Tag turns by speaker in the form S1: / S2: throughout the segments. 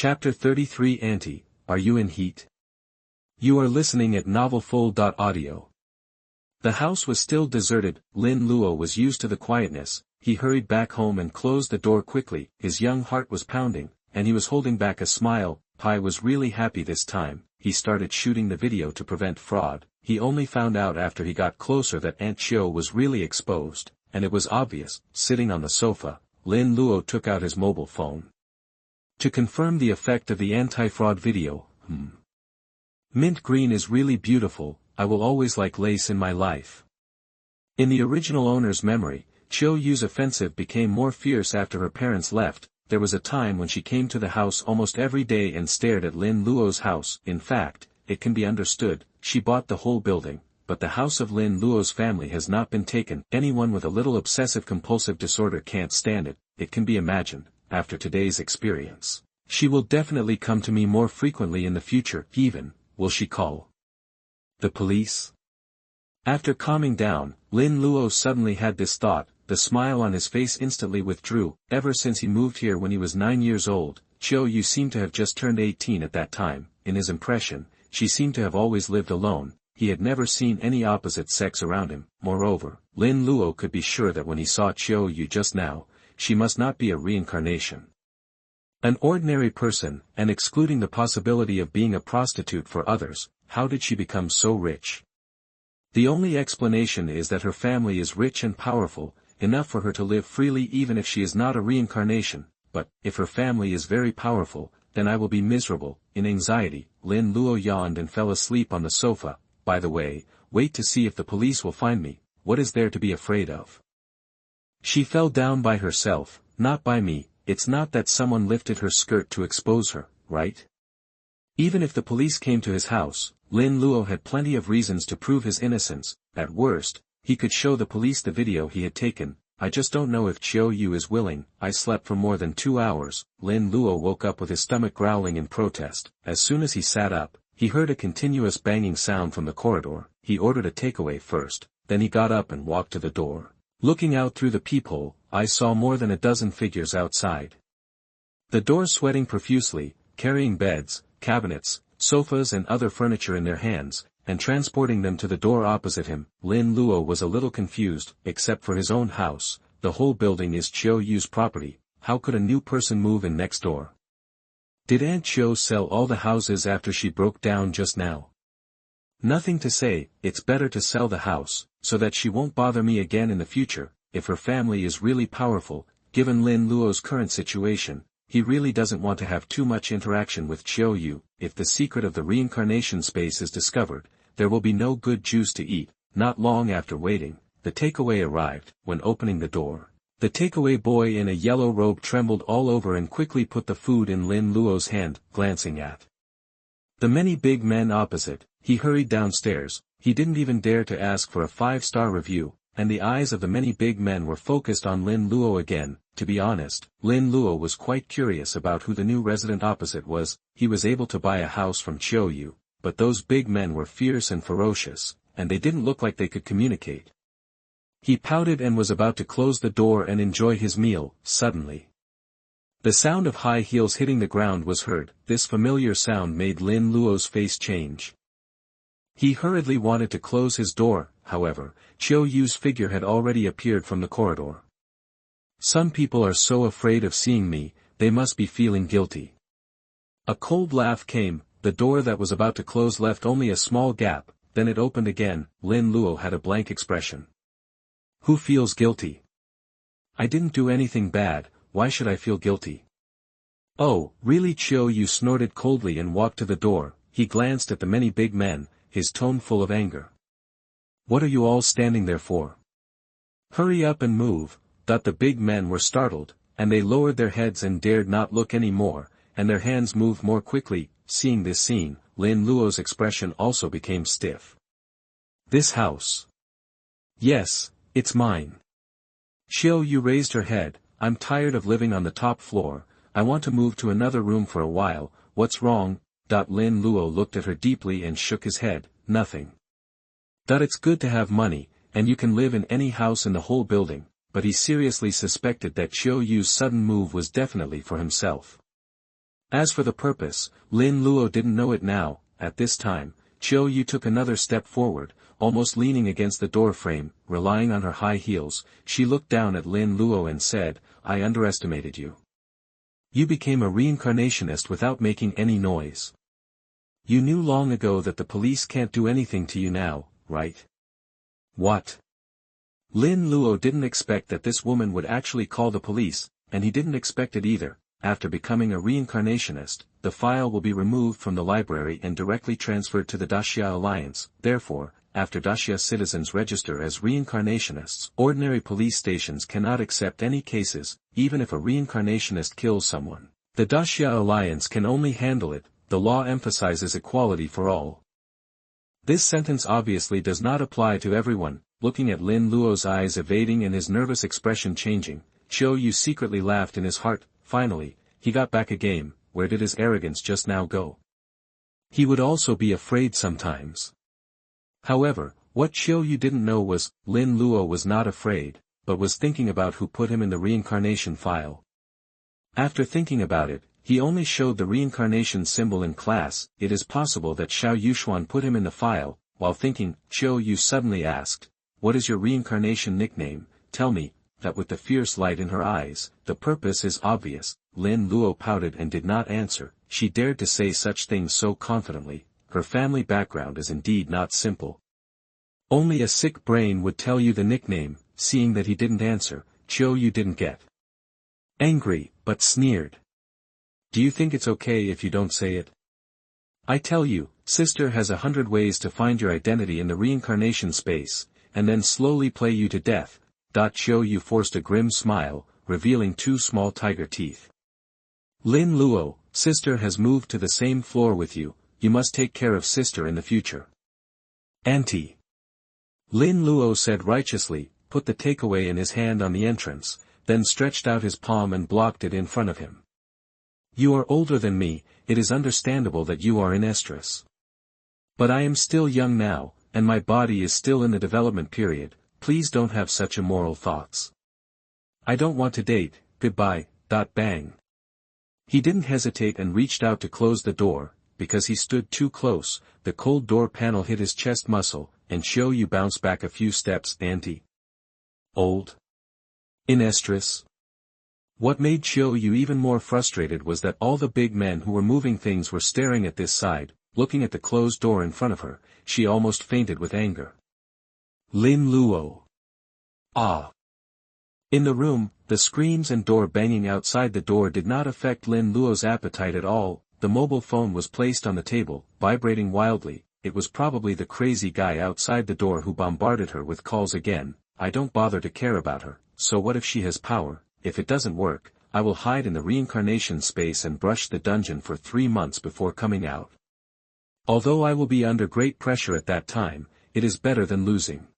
S1: Chapter 33 Auntie, are you in heat? You are listening at novelfull.audio. The house was still deserted. Lin Luo was used to the quietness. He hurried back home and closed the door quickly. His young heart was pounding, and he was holding back a smile. Pai was really happy this time. He started shooting the video to prevent fraud. He only found out after he got closer that Aunt Chiu was really exposed, and it was obvious. Sitting on the sofa, Lin Luo took out his mobile phone to confirm the effect of the anti-fraud video. Mint green is really beautiful. I will always like lace in my life. In the original owner's memory, Chiu Yu's offensive became more fierce after her parents left. There was a time when she came to the house almost every day and stared at Lin Luo's house. In fact, it can be understood, she bought the whole building, but the house of Lin Luo's family has not been taken. Anyone with a little obsessive-compulsive disorder can't stand it. It can be imagined, after today's experience. She will definitely come to me more frequently in the future. Even, will she call the police? After calming down, Lin Luo suddenly had this thought. The smile on his face instantly withdrew. Ever since he moved here when he was 9 years old, Chiu Yu seemed to have just turned 18 at that time. In his impression, she seemed to have always lived alone. He had never seen any opposite sex around him. Moreover, Lin Luo could be sure that when he saw Chiu Yu just now, she must not be a reincarnation. An ordinary person, and excluding the possibility of being a prostitute for others, how did she become so rich? The only explanation is that her family is rich and powerful, enough for her to live freely even if she is not a reincarnation. But, if her family is very powerful, then I will be miserable. In anxiety, Lin Luo yawned and fell asleep on the sofa. By the way, wait to see if the police will find me. What is there to be afraid of? She fell down by herself, not by me. It's not that someone lifted her skirt to expose her, right? Even if the police came to his house, Lin Luo had plenty of reasons to prove his innocence. At worst, he could show the police the video he had taken. I just don't know if Chiu Yu is willing. I slept for more than 2 hours. Lin Luo woke up with his stomach growling in protest. As soon as he sat up, he heard a continuous banging sound from the corridor. He ordered a takeaway first, then he got up and walked to the door. Looking out through the peephole, I saw more than a dozen figures outside the door, sweating profusely, carrying beds, cabinets, sofas and other furniture in their hands, and transporting them to the door opposite him. Lin Luo was a little confused. Except for his own house, the whole building is Chiu Yu's property. How could a new person move in next door? Did Aunt Chiu sell all the houses after she broke down just now? Nothing to say. It's better to sell the house, so that she won't bother me again in the future. If her family is really powerful, given Lin Luo's current situation, he really doesn't want to have too much interaction with Chiu Yu. If the secret of the reincarnation space is discovered, there will be no good juice to eat. Not long after waiting, the takeaway arrived. When opening the door, the takeaway boy in a yellow robe trembled all over and quickly put the food in Lin Luo's hand. Glancing at the many big men opposite, he hurried downstairs. He didn't even dare to ask for a 5-star review, and the eyes of the many big men were focused on Lin Luo again. To be honest, Lin Luo was quite curious about who the new resident opposite was. He was able to buy a house from Chiu Yu, but those big men were fierce and ferocious, and they didn't look like they could communicate. He pouted and was about to close the door and enjoy his meal. Suddenly, the sound of high heels hitting the ground was heard. This familiar sound made Lin Luo's face change. He hurriedly wanted to close his door. However, Chiu Yu's figure had already appeared from the corridor. Some people are so afraid of seeing me, they must be feeling guilty. A cold laugh came. The door that was about to close left only a small gap, then it opened again. Lin Luo had a blank expression. Who feels guilty? I didn't do anything bad. Why should I feel guilty? Oh, really? Chiu Yu snorted coldly and walked to the door. He glanced at the many big men, his tone full of anger. What are you all standing there for? Hurry up and move. The big men were startled, and they lowered their heads and dared not look any more, and their hands moved more quickly. Seeing this scene, Lin Luo's expression also became stiff. This house? Yes, it's mine. Chiu Yu raised her head. I'm tired of living on the top floor. I want to move to another room for a while. What's wrong? Lin Luo looked at her deeply and shook his head. Nothing. It's good to have money, and you can live in any house in the whole building. But he seriously suspected that Chiu Yu's sudden move was definitely for himself. As for the purpose, Lin Luo didn't know it now. At this time, Chiu Yu took another step forward, almost leaning against the door frame, relying on her high heels. She looked down at Lin Luo and said, "I underestimated you. You became a reincarnationist without making any noise. You knew long ago that the police can't do anything to you now, right?" "What?" Lin Luo didn't expect that this woman would actually call the police, and he didn't expect it either. After becoming a reincarnationist, the file will be removed from the library and directly transferred to the Daxia Alliance. Therefore, after Daxia citizens register as reincarnationists, ordinary police stations cannot accept any cases, even if a reincarnationist kills someone. The Daxia Alliance can only handle it. The law emphasizes equality for all. This sentence obviously does not apply to everyone. Looking at Lin Luo's eyes evading and his nervous expression changing, Chiu Yu secretly laughed in his heart. Finally, he got back a game. Where did his arrogance just now go? He would also be afraid sometimes. However, what Chiu Yu didn't know was, Lin Luo was not afraid, but was thinking about who put him in the reincarnation file. After thinking about it, he only showed the reincarnation symbol in class. It is possible that Xiao Yushuan put him in the file. While thinking, Chiu Yu suddenly asked, "What is your reincarnation nickname? Tell me." That with the fierce light in her eyes, the purpose is obvious. Lin Luo pouted and did not answer. She dared to say such things so confidently. Her family background is indeed not simple. Only a sick brain would tell you the nickname. Seeing that he didn't answer, Chiu Yu didn't get angry, but sneered. "Do you think it's okay if you don't say it? I tell you, sister has 100 ways to find your identity in the reincarnation space, and then slowly play you to death." Chiu Yu forced a grim smile, revealing 2 small tiger teeth. "Lin Luo, sister has moved to the same floor with you. You must take care of sister in the future." "Auntie," Lin Luo said righteously, put the takeaway in his hand on the entrance, then stretched out his palm and blocked it in front of him. "You are older than me. It is understandable that you are in estrus. But I am still young now, and my body is still in the development period. Please don't have such immoral thoughts. I don't want to date. Goodbye." Bang. He didn't hesitate and reached out to close the door. Because he stood too close, the cold door panel hit his chest muscle, and Chiu Yu bounced back a few steps. "Auntie. Old? In estrus?" What made Chiu Yu even more frustrated was that all the big men who were moving things were staring at this side, looking at the closed door in front of her. She almost fainted with anger. "Lin Luo. Ah." In the room, the screams and door banging outside the door did not affect Lin Luo's appetite at all. The mobile phone was placed on the table, vibrating wildly. It was probably the crazy guy outside the door who bombarded her with calls again. "I don't bother to care about her, so what if she has power? If it doesn't work, I will hide in the reincarnation space and brush the dungeon for 3 months before coming out. Although I will be under great pressure at that time, it is better than losing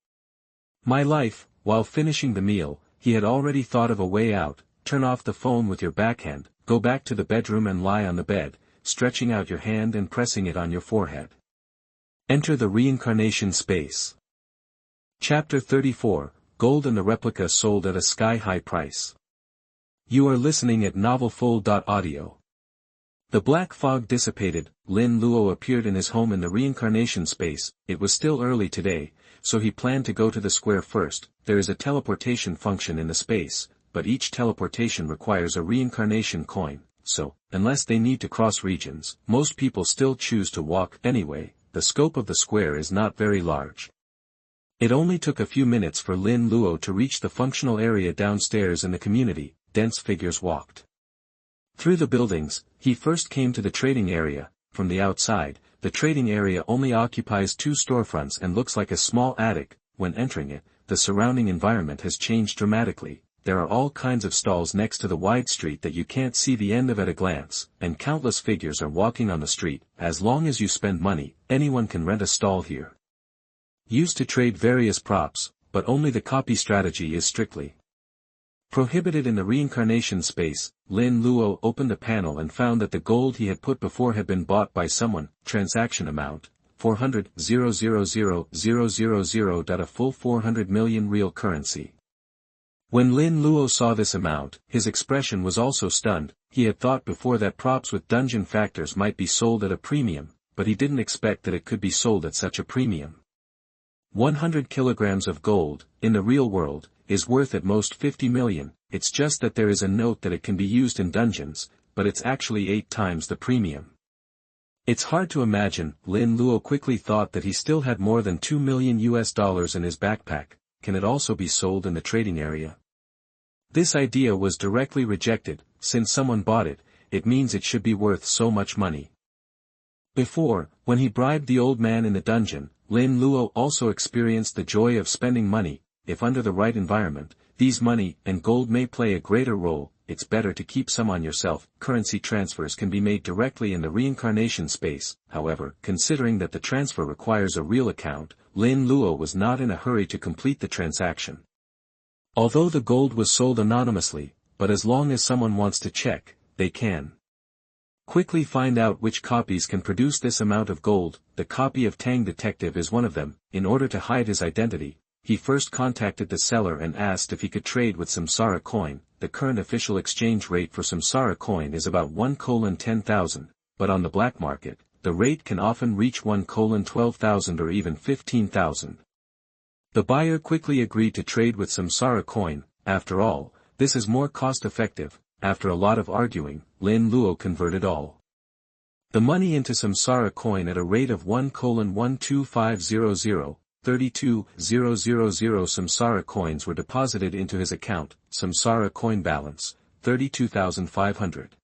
S1: my life." While finishing the meal, he had already thought of a way out. "Turn off the phone with your backhand, go back to the bedroom and lie on the bed, stretching out your hand and pressing it on your forehead. Enter the reincarnation space." Chapter 34, Gold and the replica sold at a sky-high price. You are listening at novelfull.audio. The black fog dissipated. Lin Luo appeared in his home in the reincarnation space. It was still early today, so he planned to go to the square first. There is a teleportation function in the space, but each teleportation requires a reincarnation coin, so, unless they need to cross regions, most people still choose to walk. Anyway, the scope of the square is not very large. It only took a few minutes for Lin Luo to reach the functional area downstairs in the community. Dense figures walked through the buildings. He first came to the trading area. From the outside, the trading area only occupies 2 storefronts and looks like a small attic. When entering it, the surrounding environment has changed dramatically. There are all kinds of stalls next to the wide street that you can't see the end of at a glance, and countless figures are walking on the street. As long as you spend money, anyone can rent a stall here. Used to trade various props, but only the copy strategy is strictly prohibited in the reincarnation space. Lin Luo opened a panel and found that the gold he had put before had been bought by someone. Transaction amount, 400,000,000. A full 400 million real currency. When Lin Luo saw this amount, his expression was also stunned. He had thought before that props with dungeon factors might be sold at a premium, but he didn't expect that it could be sold at such a premium. 100 kilograms of gold, in the real world, is worth at most 50 million, it's just that there is a note that it can be used in dungeons, but it's actually 8 times the premium. It's hard to imagine. Lin Luo quickly thought that he still had more than $2 million in his backpack. Can it also be sold in the trading area? This idea was directly rejected. Since someone bought it, it means it should be worth so much money. Before, when he bribed the old man in the dungeon, Lin Luo also experienced the joy of spending money. If under the right environment, these money and gold may play a greater role. It's better to keep some on yourself. Currency transfers can be made directly in the reincarnation space. However, considering that the transfer requires a real account, Lin Luo was not in a hurry to complete the transaction. Although the gold was sold anonymously, but as long as someone wants to check, they can quickly find out which copies can produce this amount of gold. The copy of Tang Detective is one of them. In order to hide his identity, he first contacted the seller and asked if he could trade with Samsara coin. The current official exchange rate for Samsara coin is about 1:10,000, but on the black market, the rate can often reach 1:12,000 or even 15,000. The buyer quickly agreed to trade with Samsara coin. After all, this is more cost-effective. After a lot of arguing, Lin Luo converted all the money into Samsara coin at a rate of 1:12500. 32,000 Samsara coins were deposited into his account. Samsara coin balance, 32,500.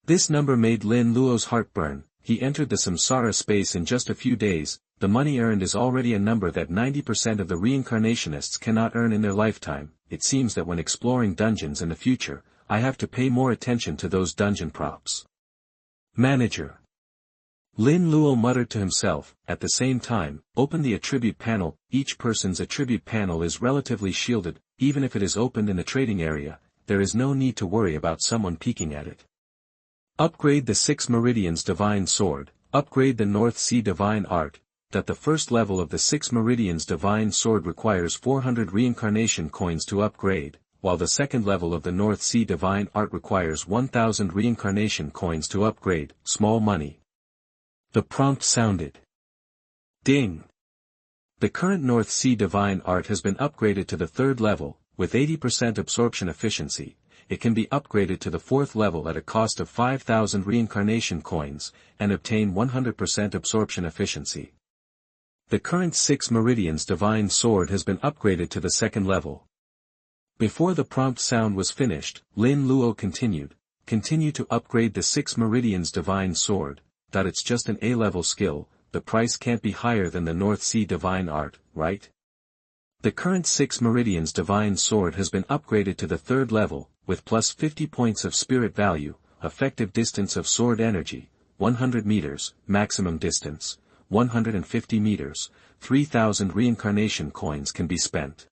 S1: This number made Lin Luo's heart burn. He entered the Samsara space in just a few days. The money earned is already a number that 90% of the reincarnationists cannot earn in their lifetime. It seems that when exploring dungeons in the future, I have to pay more attention to those dungeon props. Manager. Lin Luo muttered to himself. At the same time, open the attribute panel. Each person's attribute panel is relatively shielded. Even if it is opened in the trading area, there is no need to worry about someone peeking at it. Upgrade the 6 Meridians Divine Sword. Upgrade the North Sea Divine Art. That the first level of the 6 Meridians Divine Sword requires 400 reincarnation coins to upgrade, while the second level of the North Sea Divine Art requires 1000 reincarnation coins to upgrade. Small money. The prompt sounded. Ding. The current North Sea Divine Art has been upgraded to the 3rd level, with 80% absorption efficiency. It can be upgraded to the 4th level at a cost of 5000 reincarnation coins, and obtain 100% absorption efficiency. The current 6 Meridians Divine Sword has been upgraded to the 2nd level. Before the prompt sound was finished, Lin Luo continued. Continue to upgrade the 6 Meridians Divine Sword. That it's just an A-level skill, the price can't be higher than the North Sea Divine Art, right? The current 6 Meridians Divine Sword has been upgraded to the 3rd level, with plus 50 points of spirit value, effective distance of sword energy, 100 meters, maximum distance, 150 meters, 3000 reincarnation coins can be spent.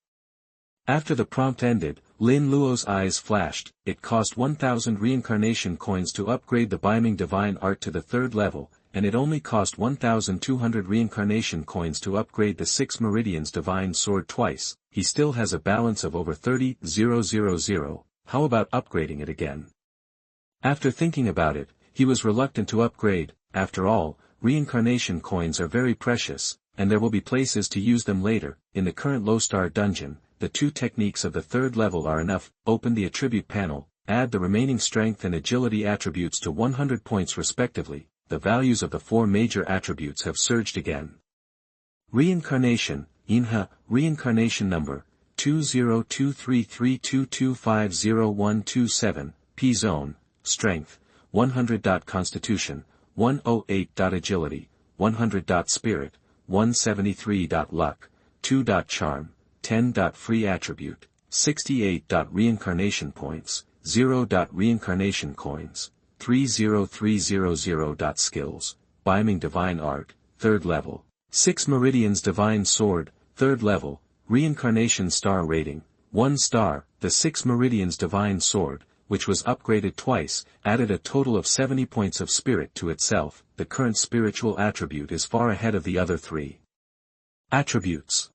S1: After the prompt ended, Lin Luo's eyes flashed. It cost 1000 reincarnation coins to upgrade the Beiming Divine Art to the 3rd level, and it only cost 1200 reincarnation coins to upgrade the 6 Meridians Divine Sword twice. He still has a balance of over 30,000. How about upgrading it again? After thinking about it, he was reluctant to upgrade. After all, reincarnation coins are very precious, and there will be places to use them later. In the current low-star dungeon, the 2 techniques of the 3rd level are enough. Open the attribute panel, add the remaining strength and agility attributes to 100 points respectively. The values of the 4 major attributes have surged again. Reincarnation, Inha, reincarnation number, 202332250127, P-Zone, Strength, 100. Constitution, 108. Agility, 100. Spirit, 173. Luck, 2. Charm, 10. Free attribute, 68. Reincarnation points, 0. Reincarnation coins, 30300. Skills, Beiming Divine Art, 3rd level, 6 Meridians Divine Sword, 3rd level, Reincarnation Star Rating, 1 star. The 6 Meridians Divine Sword, which was upgraded twice, added a total of 70 points of spirit to itself. The current spiritual attribute is far ahead of the other 3 attributes.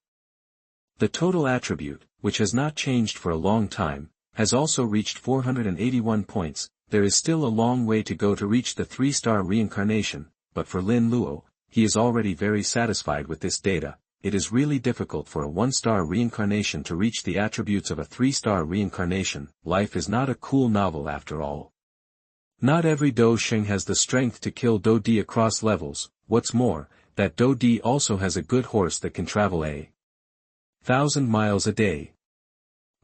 S1: The total attribute, which has not changed for a long time, has also reached 481 points. There is still a long way to go to reach the 3-star reincarnation, but for Lin Luo, he is already very satisfied with this data. It is really difficult for a 1-star reincarnation to reach the attributes of a 3-star reincarnation. Life is not a cool novel after all. Not every Do Sheng has the strength to kill Do Di across levels. What's more, that Do Di also has a good horse that can travel 1,000 miles a day.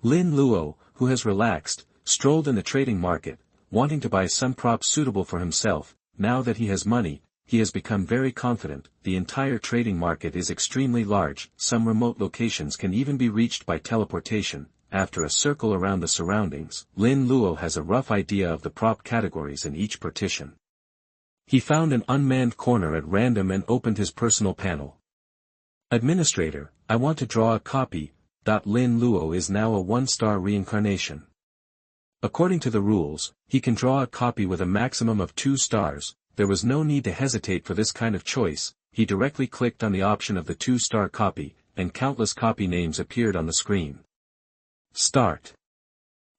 S1: Lin Luo, who has relaxed, strolled in the trading market, wanting to buy some props suitable for himself. Now that he has money, he has become very confident. The entire trading market is extremely large. Some remote locations can even be reached by teleportation. After a circle around the surroundings, Lin Luo has a rough idea of the prop categories in each partition. He found an unmanned corner at random and opened his personal panel. Administrator, I want to draw a copy. Lin Luo is now a 1-star reincarnation. According to the rules, he can draw a copy with a maximum of 2 stars. There was no need to hesitate for this kind of choice. He directly clicked on the option of the 2-star copy, and countless copy names appeared on the screen. Start.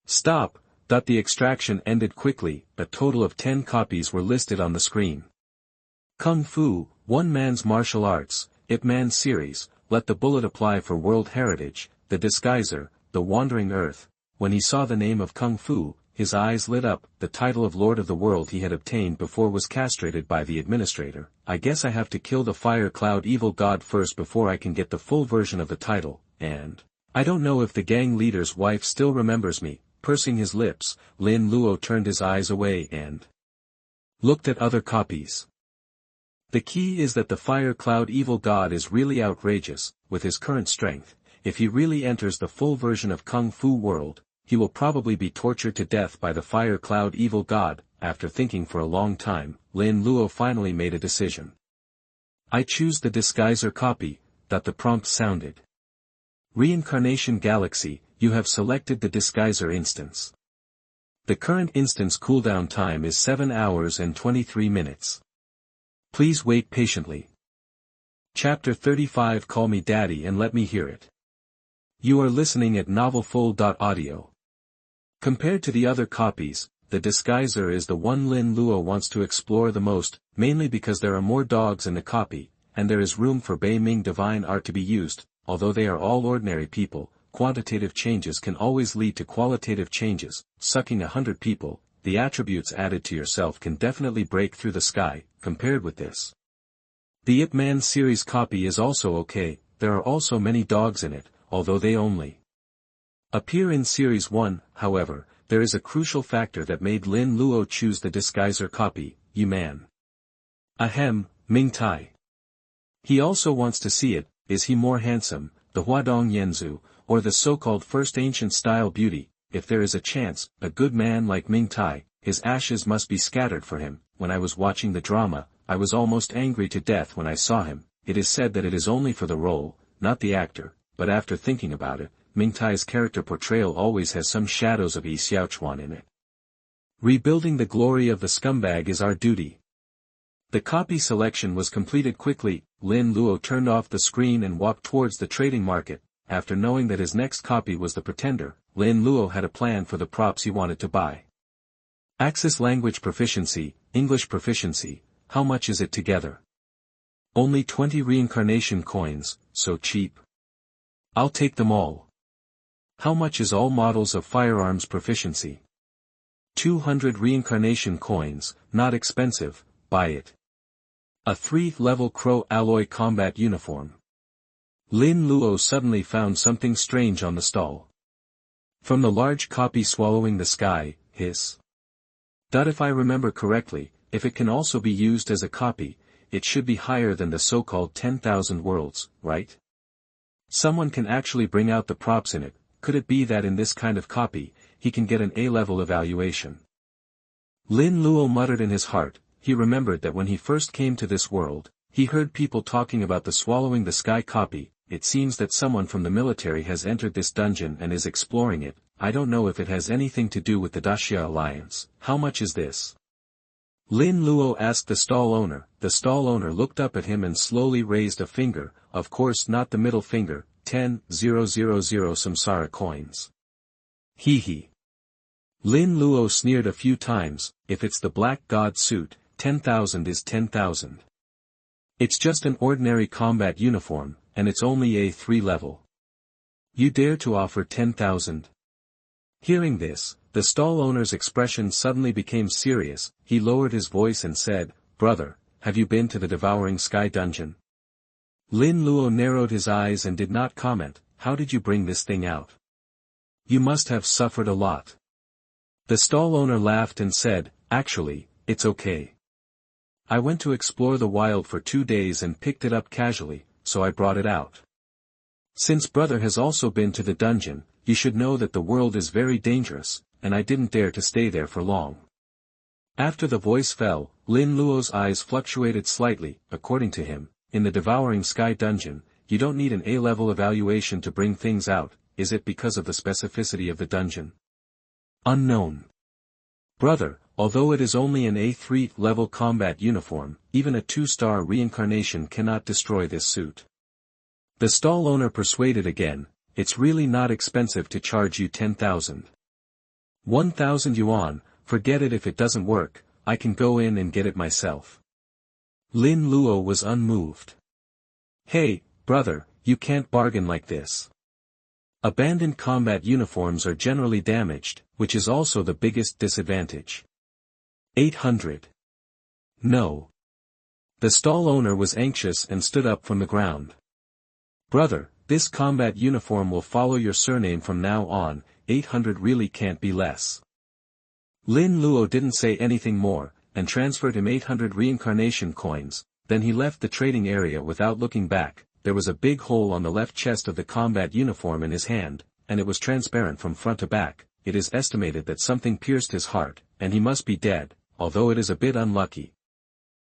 S1: Stop. The extraction ended quickly. A total of 10 copies were listed on the screen. Kung Fu, One Man's Martial Arts, Ip Man Series, Let the Bullet Apply for World Heritage, The Disguiser, The Wandering Earth. When he saw the name of Kung Fu, his eyes lit up. The title of Lord of the World he had obtained before was castrated by the administrator. I guess I have to kill the Fire Cloud Evil God first before I can get the full version of the title, and I don't know if the gang leader's wife still remembers me. Pursing his lips, Lin Luo turned his eyes away and looked at other copies. The key is that the Fire Cloud Evil God is really outrageous. With his current strength, if he really enters the full version of Kung Fu World, he will probably be tortured to death by the Fire Cloud Evil God. After thinking for a long time, Lin Luo finally made a decision. I choose the Disguiser copy. The prompt sounded. Reincarnation Galaxy, you have selected the Disguiser instance. The current instance cooldown time is 7 hours and 23 minutes. Please wait patiently. Chapter 35 Call Me Daddy and Let Me Hear It. You are listening at novelfull.audio. Compared to the other copies, the Disguiser is the one Lin Luo wants to explore the most, mainly because there are more dogs in the copy, and there is room for Bei Ming divine art to be used. Although they are all ordinary people, quantitative changes can always lead to qualitative changes. Sucking 100 people, the attributes added to yourself can definitely break through the sky. Compared with this, the Ip Man series copy is also okay. There are also many dogs in it, although they only appear in Series 1. However, there is a crucial factor that made Lin Luo choose the Disguiser copy, Man. Ahem, Ming Tai. He also wants to see it. Is he more handsome, the Huadong Yanzu, or the so-called first ancient style beauty? If there is a chance, a good man like Ming Tai, his ashes must be scattered for him. When I was watching the drama, I was almost angry to death when I saw him. It is said that it is only for the role, not the actor, but after thinking about it, Ming Tai's character portrayal always has some shadows of Yi Xiaochuan in it. Rebuilding the glory of the scumbag is our duty. The copy selection was completed quickly. Lin Luo turned off the screen and walked towards the trading market. After knowing that his next copy was the Pretender, Lin Luo had a plan for the props he wanted to buy. Axis language proficiency, English proficiency, how much is it together? Only 20 reincarnation coins, so cheap. I'll take them all. How much is all models of firearms proficiency? 200 reincarnation coins, not expensive, buy it. A 3-level Crow alloy combat uniform. Lin Luo suddenly found something strange on the stall. From the large copy swallowing the sky, hiss. If I remember correctly, if it can also be used as a copy, it should be higher than the so-called 10,000 worlds, right? Someone can actually bring out the props in it. Could it be that in this kind of copy, he can get an A-level evaluation? Lin Luo muttered in his heart. He remembered that when he first came to this world, he heard people talking about the swallowing the sky copy. It seems that someone from the military has entered this dungeon and is exploring it. I don't know if it has anything to do with the Daxia Alliance. How much is this? Lin Luo asked the stall owner. The stall owner looked up at him and slowly raised a finger, of course not the middle finger. 10,000 samsara coins. Hehe. Lin Luo sneered a few times, if it's the Black God suit, 10,000 is 10,000. It's just an ordinary combat uniform, and it's only A3 level. You dare to offer 10,000? Hearing this, the stall owner's expression suddenly became serious. He lowered his voice and said, "Brother, have you been to the Devouring Sky dungeon?" Lin Luo narrowed his eyes and did not comment. "How did you bring this thing out? You must have suffered a lot." The stall owner laughed and said, "Actually, it's okay. I went to explore the wild for 2 days and picked it up casually, so I brought it out. Since brother has also been to the dungeon, you should know that the world is very dangerous, and I didn't dare to stay there for long." After the voice fell, Lin Luo's eyes fluctuated slightly. According to him, in the Devouring Sky dungeon, you don't need an A-level evaluation to bring things out. Is it because of the specificity of the dungeon? Unknown. Brother, although it is only an A3 level combat uniform, even a 2-star reincarnation cannot destroy this suit. The stall owner persuaded again. It's really not expensive to charge you 10,000. 1,000 yuan, forget it. If it doesn't work, I can go in and get it myself. Lin Luo was unmoved. Hey, brother, you can't bargain like this. Abandoned combat uniforms are generally damaged, which is also the biggest disadvantage. 800. No. The stall owner was anxious and stood up from the ground. Brother, this combat uniform will follow your surname from now on. 800 really can't be less. Lin Luo didn't say anything more, and transferred him 800 reincarnation coins. Then he left the trading area without looking back. There was a big hole on the left chest of the combat uniform in his hand, and it was transparent from front to back. It is estimated that something pierced his heart, and he must be dead, although it is a bit unlucky.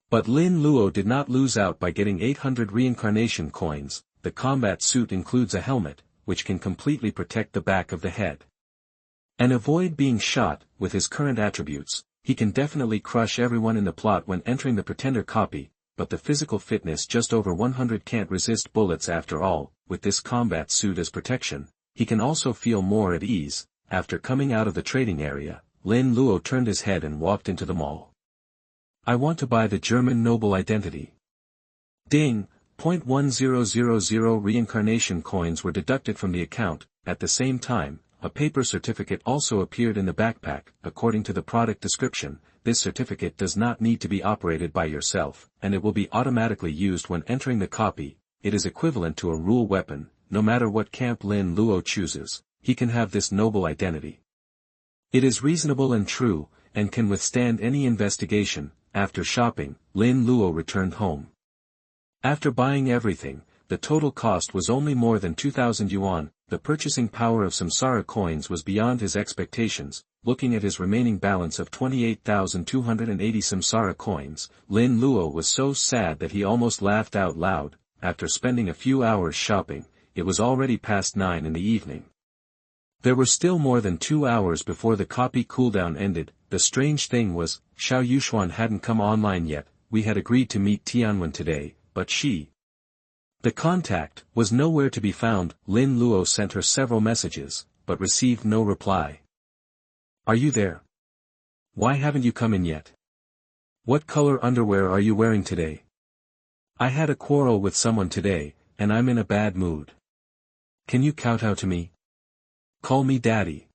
S1: But Lin Luo did not lose out by getting 800 reincarnation coins. The combat suit includes a helmet, which can completely protect the back of the head. And avoid being shot. With his current attributes, he can definitely crush everyone in the plot when entering the pretender copy. But the physical fitness just over 100 can't resist bullets after all. With this combat suit as protection, he can also feel more at ease. After coming out of the trading area, Lin Luo turned his head and walked into the mall. I want to buy the German noble identity. Ding! 0.1000 reincarnation coins were deducted from the account. At the same time, a paper certificate also appeared in the backpack. According to the product description, this certificate does not need to be operated by yourself, and it will be automatically used when entering the copy. It is equivalent to a rule weapon. No matter what camp Lin Luo chooses, he can have this noble identity. It is reasonable and true, and can withstand any investigation. After shopping, Lin Luo returned home. After buying everything, the total cost was only more than 2,000 yuan. The purchasing power of samsara coins was beyond his expectations. Looking at his remaining balance of 28,280 samsara coins, Lin Luo was so sad that he almost laughed out loud. After spending a few hours shopping, it was already past 9 in the evening. There were still more than 2 hours before the copy cooldown ended. The strange thing was, Xiao Yuxuan hadn't come online yet. We had agreed to meet Tianwen today, but the contact was nowhere to be found. Lin Luo sent her several messages, but received no reply. Are you there? Why haven't you come in yet? What color underwear are you wearing today? I had a quarrel with someone today, and I'm in a bad mood. Can you kowtow to me? Call me daddy.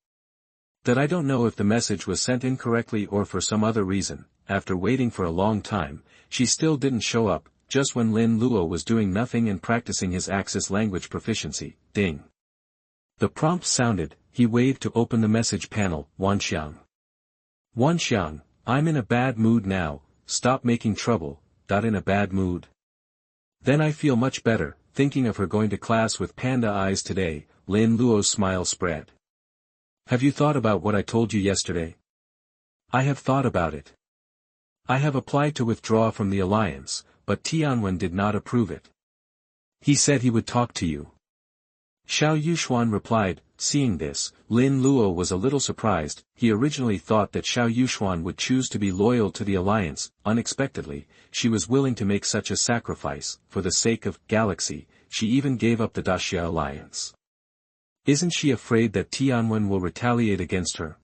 S1: That I don't know if the message was sent incorrectly or for some other reason. After waiting for a long time, she still didn't show up. Just when Lin Luo was doing nothing and practicing his Axis language proficiency, ding. The prompt sounded. He waved to open the message panel. Wanxiang. Wanxiang, I'm in a bad mood now. Stop making trouble. In a bad mood. Then I feel much better, thinking of her going to class with panda eyes today. Lin Luo's smile spread. Have you thought about what I told you yesterday? I have thought about it. I have applied to withdraw from the alliance, but Tianwen did not approve it. He said he would talk to you. Xiao Yuxuan replied. Seeing this, Lin Luo was a little surprised. He originally thought that Xiao Yuxuan would choose to be loyal to the alliance. Unexpectedly, she was willing to make such a sacrifice. For the sake of galaxy, she even gave up the Daxia alliance. Isn't she afraid that Tianwen will retaliate against her?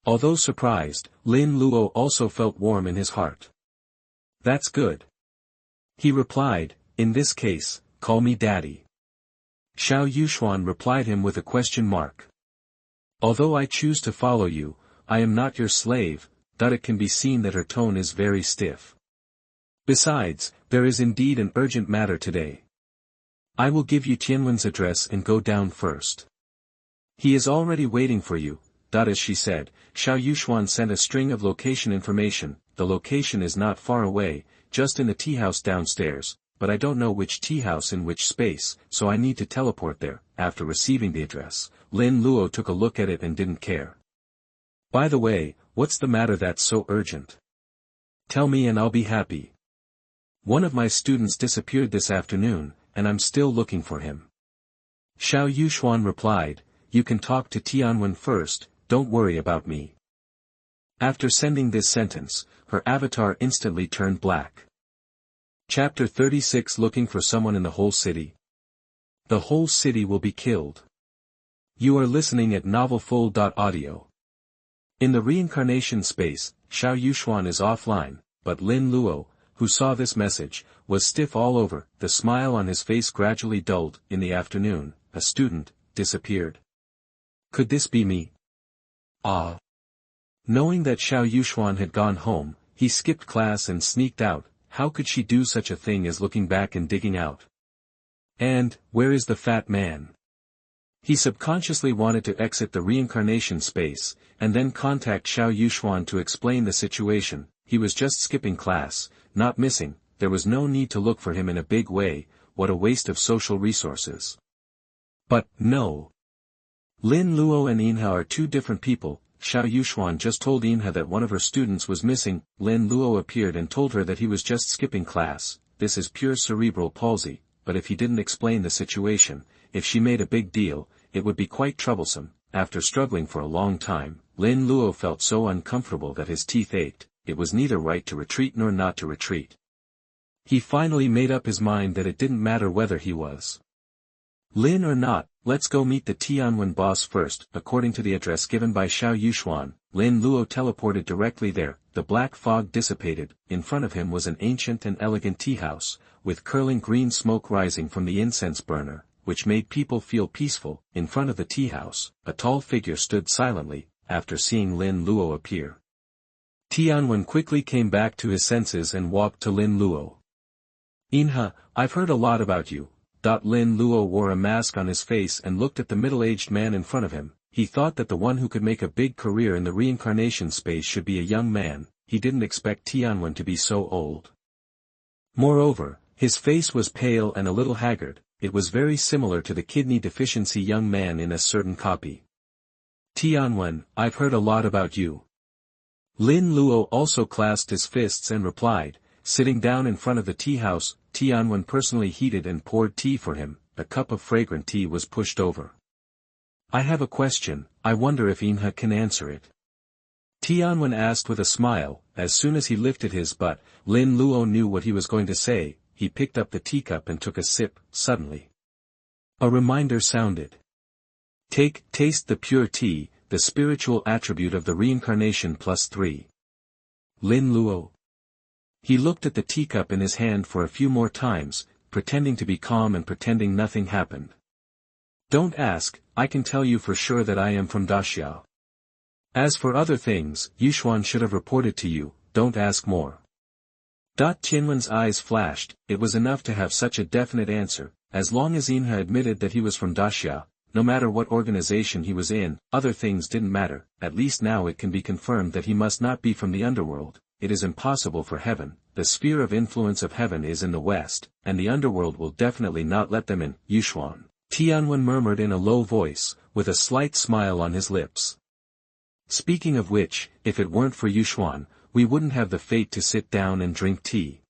S1: Although surprised, Lin Luo also felt warm in his heart. That's good. He replied, in this case, call me daddy. Xiao Yuxuan replied him with a question mark. Although I choose to follow you, I am not your slave, but it can be seen that her tone is very stiff. Besides, there is indeed an urgent matter today. I will give you Tianwen's address and go down first. He is already waiting for you, as she said. Xiao Yuxuan sent a string of location information. The location is not far away, just in the tea house downstairs, but I don't know which tea house in which space, so I need to teleport there. After receiving the address, Lin Luo took a look at it and didn't care. By the way, what's the matter that's so urgent? Tell me and I'll be happy. One of my students disappeared this afternoon, and I'm still looking for him. Xiao Yuxuan replied, you can talk to Tianwen first, don't worry about me. After sending this sentence, her avatar instantly turned black. Chapter 36 Looking for someone in the whole city. The whole city will be killed. You are listening at novelfull.audio. In the reincarnation space, Xiao Yuxuan is offline, but Lin Luo, who saw this message, was stiff all over. The smile on his face gradually dulled. In the afternoon, a student disappeared. Could this be me? Ah. Knowing that Xiao Yuxuan had gone home, he skipped class and sneaked out. How could she do such a thing as looking back and digging out? And, where is the fat man? He subconsciously wanted to exit the reincarnation space, and then contact Xiao Yuxuan to explain the situation. He was just skipping class, not missing. There was no need to look for him in a big way. What a waste of social resources. But, no. Lin Luo and Inha are two different people. Xiao Yuxuan just told Inha that one of her students was missing. Lin Luo appeared and told her that he was just skipping class. This is pure cerebral palsy, but if he didn't explain the situation, if she made a big deal, it would be quite troublesome. After struggling for a long time, Lin Luo felt so uncomfortable that his teeth ached. It was neither right to retreat nor not to retreat. He finally made up his mind that it didn't matter whether he was Lin or not. Let's go meet the Tianwen boss first. According to the address given by Xiao Yuxuan, Lin Luo teleported directly there. The black fog dissipated. In front of him was an ancient and elegant tea house, with curling green smoke rising from the incense burner, which made people feel peaceful. In front of the tea house, a tall figure stood silently. After seeing Lin Luo appear, Tianwen quickly came back to his senses and walked to Lin Luo. Inha, I've heard a lot about you. Lin Luo wore a mask on his face and looked at the middle-aged man in front of him. He thought that the one who could make a big career in the reincarnation space should be a young man. He didn't expect Tianwen to be so old. Moreover, his face was pale and a little haggard. It was very similar to the kidney deficiency young man in a certain copy. Tianwen, I've heard a lot about you. Lin Luo also clasped his fists and replied, sitting down in front of the tea house. Tianwen personally heated and poured tea for him. A cup of fragrant tea was pushed over. I have a question. I wonder if Inha can answer it. Tianwen asked with a smile. As soon as he lifted his butt, Lin Luo knew what he was going to say. He picked up the teacup and took a sip. Suddenly, a reminder sounded. Taste the pure tea, the spiritual attribute of the reincarnation +3. Lin Luo. He looked at the teacup in his hand for a few more times, pretending to be calm and pretending nothing happened. Don't ask, I can tell you for sure that I am from Daxia. As for other things, Yuxuan should have reported to you. Don't ask more. Tianwen's eyes flashed. It was enough to have such a definite answer. As long as Inha admitted that he was from Daxia, no matter what organization he was in, other things didn't matter. At least now it can be confirmed that he must not be from the underworld. It is impossible for heaven. The sphere of influence of heaven is in the west, and the underworld will definitely not let them in. Yuxuan, Tianwen murmured in a low voice, with a slight smile on his lips. Speaking of which, if it weren't for Yuxuan, we wouldn't have the fate to sit down and drink tea.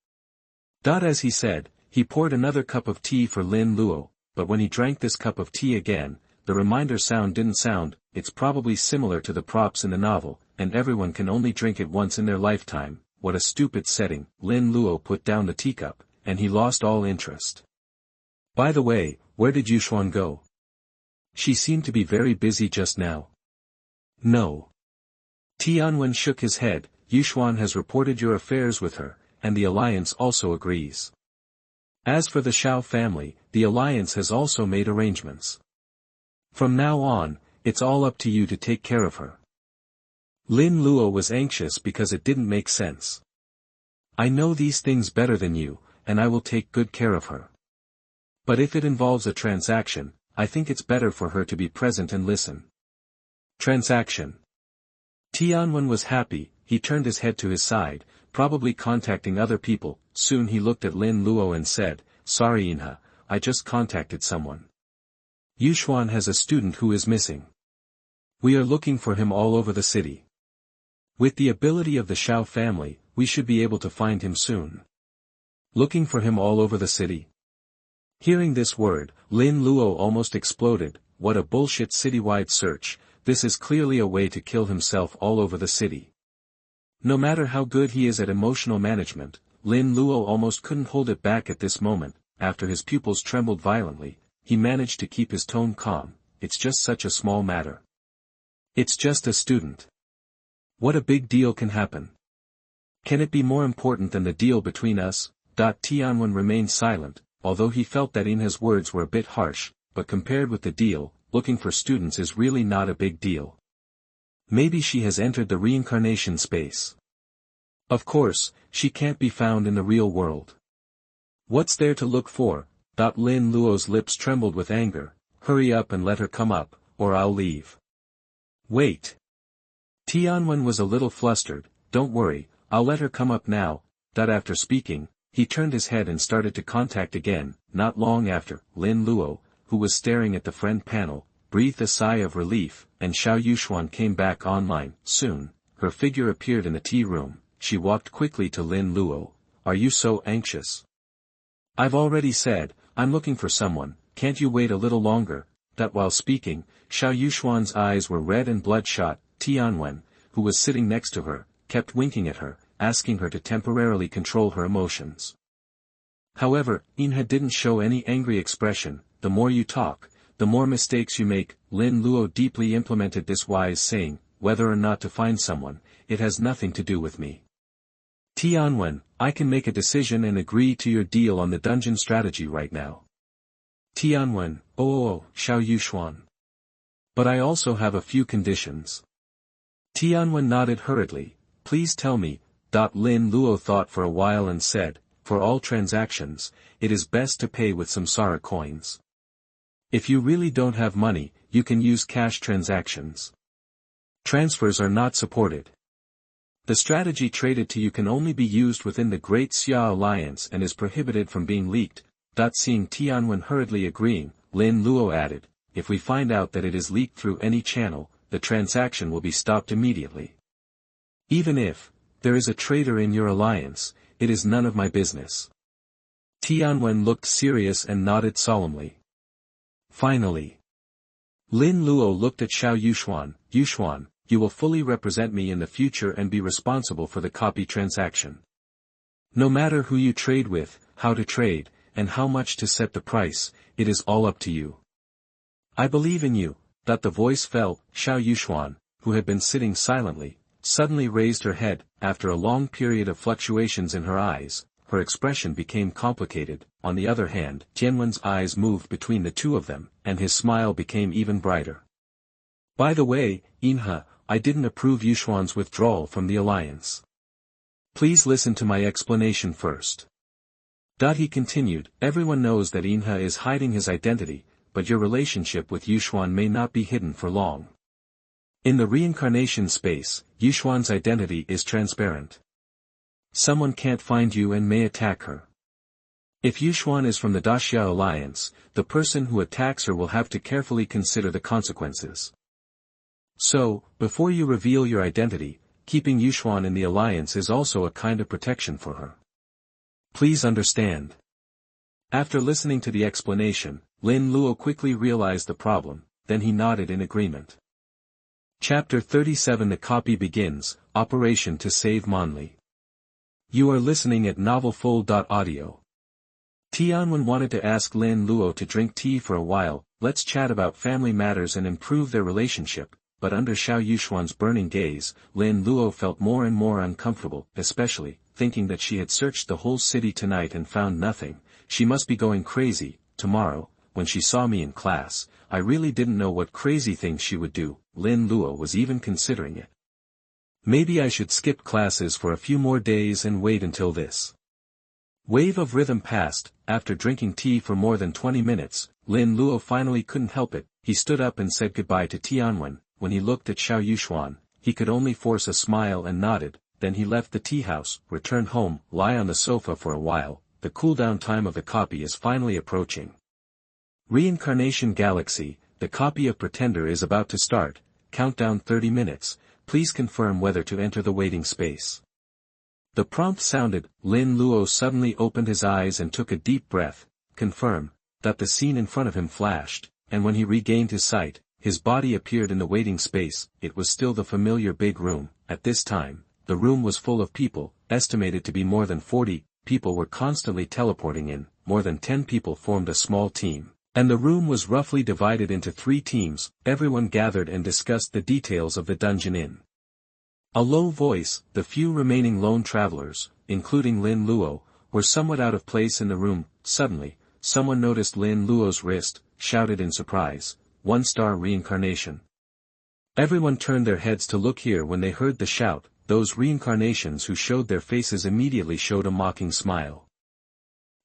S1: As he said, he poured another cup of tea for Lin Luo, but when he drank this cup of tea again, the reminder sound didn't sound. It's probably similar to the props in the novel, and everyone can only drink it once in their lifetime. What a stupid setting. Lin Luo put down the teacup, and he lost all interest. By the way, where did Yuxuan go? She seemed to be very busy just now. No. Tianwen shook his head. Yuxuan has reported your affairs with her, and the alliance also agrees. As for the Xiao family, the alliance has also made arrangements. From now on, it's all up to you to take care of her. Lin Luo was anxious because it didn't make sense. I know these things better than you, and I will take good care of her. But if it involves a transaction, I think it's better for her to be present and listen. Transaction. Tianwen was happy. He turned his head to his side, probably contacting other people. Soon he looked at Lin Luo and said, "Sorry Inha, I just contacted someone. Yuxuan has a student who is missing. We are looking for him all over the city. With the ability of the Xiao family, we should be able to find him soon." Looking for him all over the city? Hearing this word, Lin Luo almost exploded. What a bullshit citywide search. This is clearly a way to kill himself all over the city. No matter how good he is at emotional management, Lin Luo almost couldn't hold it back at this moment. After his pupils trembled violently, he managed to keep his tone calm. It's just such a small matter. It's just a student. What a big deal can happen. Can it be more important than the deal between us? Tianwen remained silent, although he felt that Inha's words were a bit harsh, but compared with the deal, looking for students is really not a big deal. Maybe she has entered the reincarnation space. Of course, she can't be found in the real world. What's there to look for? Lin Luo's lips trembled with anger. Hurry up and let her come up, or I'll leave. Wait. Tianwen was a little flustered. Don't worry, I'll let her come up now. After speaking, he turned his head and started to contact again. Not long after, Lin Luo, who was staring at the friend panel, breathed a sigh of relief, and Xiao Yuxuan came back online. Soon, her figure appeared in the tea room. She walked quickly to Lin Luo. Are you so anxious? I've already said, I'm looking for someone. Can't you wait a little longer? While speaking, Xiao Yuxuan's eyes were red and bloodshot. Tianwen, who was sitting next to her, kept winking at her, asking her to temporarily control her emotions. However, Inha didn't show any angry expression. The more you talk, the more mistakes you make. Lin Luo deeply implemented this wise saying, whether or not to find someone, it has nothing to do with me. Tianwen, I can make a decision and agree to your deal on the dungeon strategy right now. Tianwen, Xiao Yuxuan. But I also have a few conditions. Tianwen nodded hurriedly. Please tell me. Lin Luo thought for a while and said, for all transactions, it is best to pay with some Sara coins. If you really don't have money, you can use cash transactions. Transfers are not supported. The strategy traded to you can only be used within the Great Xia Alliance and is prohibited from being leaked. Seeing Tianwen hurriedly agreeing, Lin Luo added, if we find out that it is leaked through any channel, the transaction will be stopped immediately. Even if there is a traitor in your alliance, it is none of my business. Tianwen looked serious and nodded solemnly. Finally, Lin Luo looked at Xiao Yuxuan. Yuxuan, you will fully represent me in the future and be responsible for the copy transaction. No matter who you trade with, how to trade, and how much to set the price, it is all up to you. I believe in you. The voice fell. Xiao Yuxuan, who had been sitting silently, suddenly raised her head. After a long period of fluctuations in her eyes, her expression became complicated. On the other hand, Tianwen's eyes moved between the two of them, and his smile became even brighter. By the way, Inha, I didn't approve Yuxuan's withdrawal from the alliance. Please listen to my explanation first. He continued, everyone knows that Inha is hiding his identity, but your relationship with Yuxuan may not be hidden for long. In the reincarnation space, Yuxuan's identity is transparent. Someone can't find you and may attack her. If Yuxuan is from the Daxia Alliance, the person who attacks her will have to carefully consider the consequences. So, before you reveal your identity, keeping Yuxuan in the alliance is also a kind of protection for her. Please understand. After listening to the explanation, Lin Luo quickly realized the problem, then he nodded in agreement. Chapter 37. The copy begins, Operation to save Manli. You are listening at novelfull.audio. Tianwen wanted to ask Lin Luo to drink tea for a while, let's chat about family matters and improve their relationship, but under Xiao Yuxuan's burning gaze, Lin Luo felt more and more uncomfortable, especially, thinking that she had searched the whole city tonight and found nothing. She must be going crazy. Tomorrow, when she saw me in class, I really didn't know what crazy things she would do. Lin Luo was even considering it. Maybe I should skip classes for a few more days and wait until this wave of rhythm passed. After drinking tea for more than 20 minutes, Lin Luo finally couldn't help it. He stood up and said goodbye to Tianwen. When he looked at Xiao Yuxuan, he could only force a smile and nodded. Then he left the tea house, returned home, lie on the sofa for a while. The cooldown time of the copy is finally approaching. Reincarnation Galaxy, the copy of Pretender is about to start. Countdown 30 minutes. Please confirm whether to enter the waiting space. The prompt sounded. Lin Luo suddenly opened his eyes and took a deep breath. Confirm. That the scene in front of him flashed, and when he regained his sight, his body appeared in the waiting space. It was still the familiar big room. At this time, the room was full of people, estimated to be more than 40. People were constantly teleporting in. More than 10 people formed a small team, and the room was roughly divided into 3 teams. Everyone gathered and discussed the details of the dungeon in a low voice. The few remaining lone travelers, including Lin Luo, were somewhat out of place in the room. Suddenly, someone noticed Lin Luo's wrist, shouted in surprise, 1-star reincarnation. Everyone turned their heads to look here when they heard the shout. Those reincarnations who showed their faces immediately showed a mocking smile.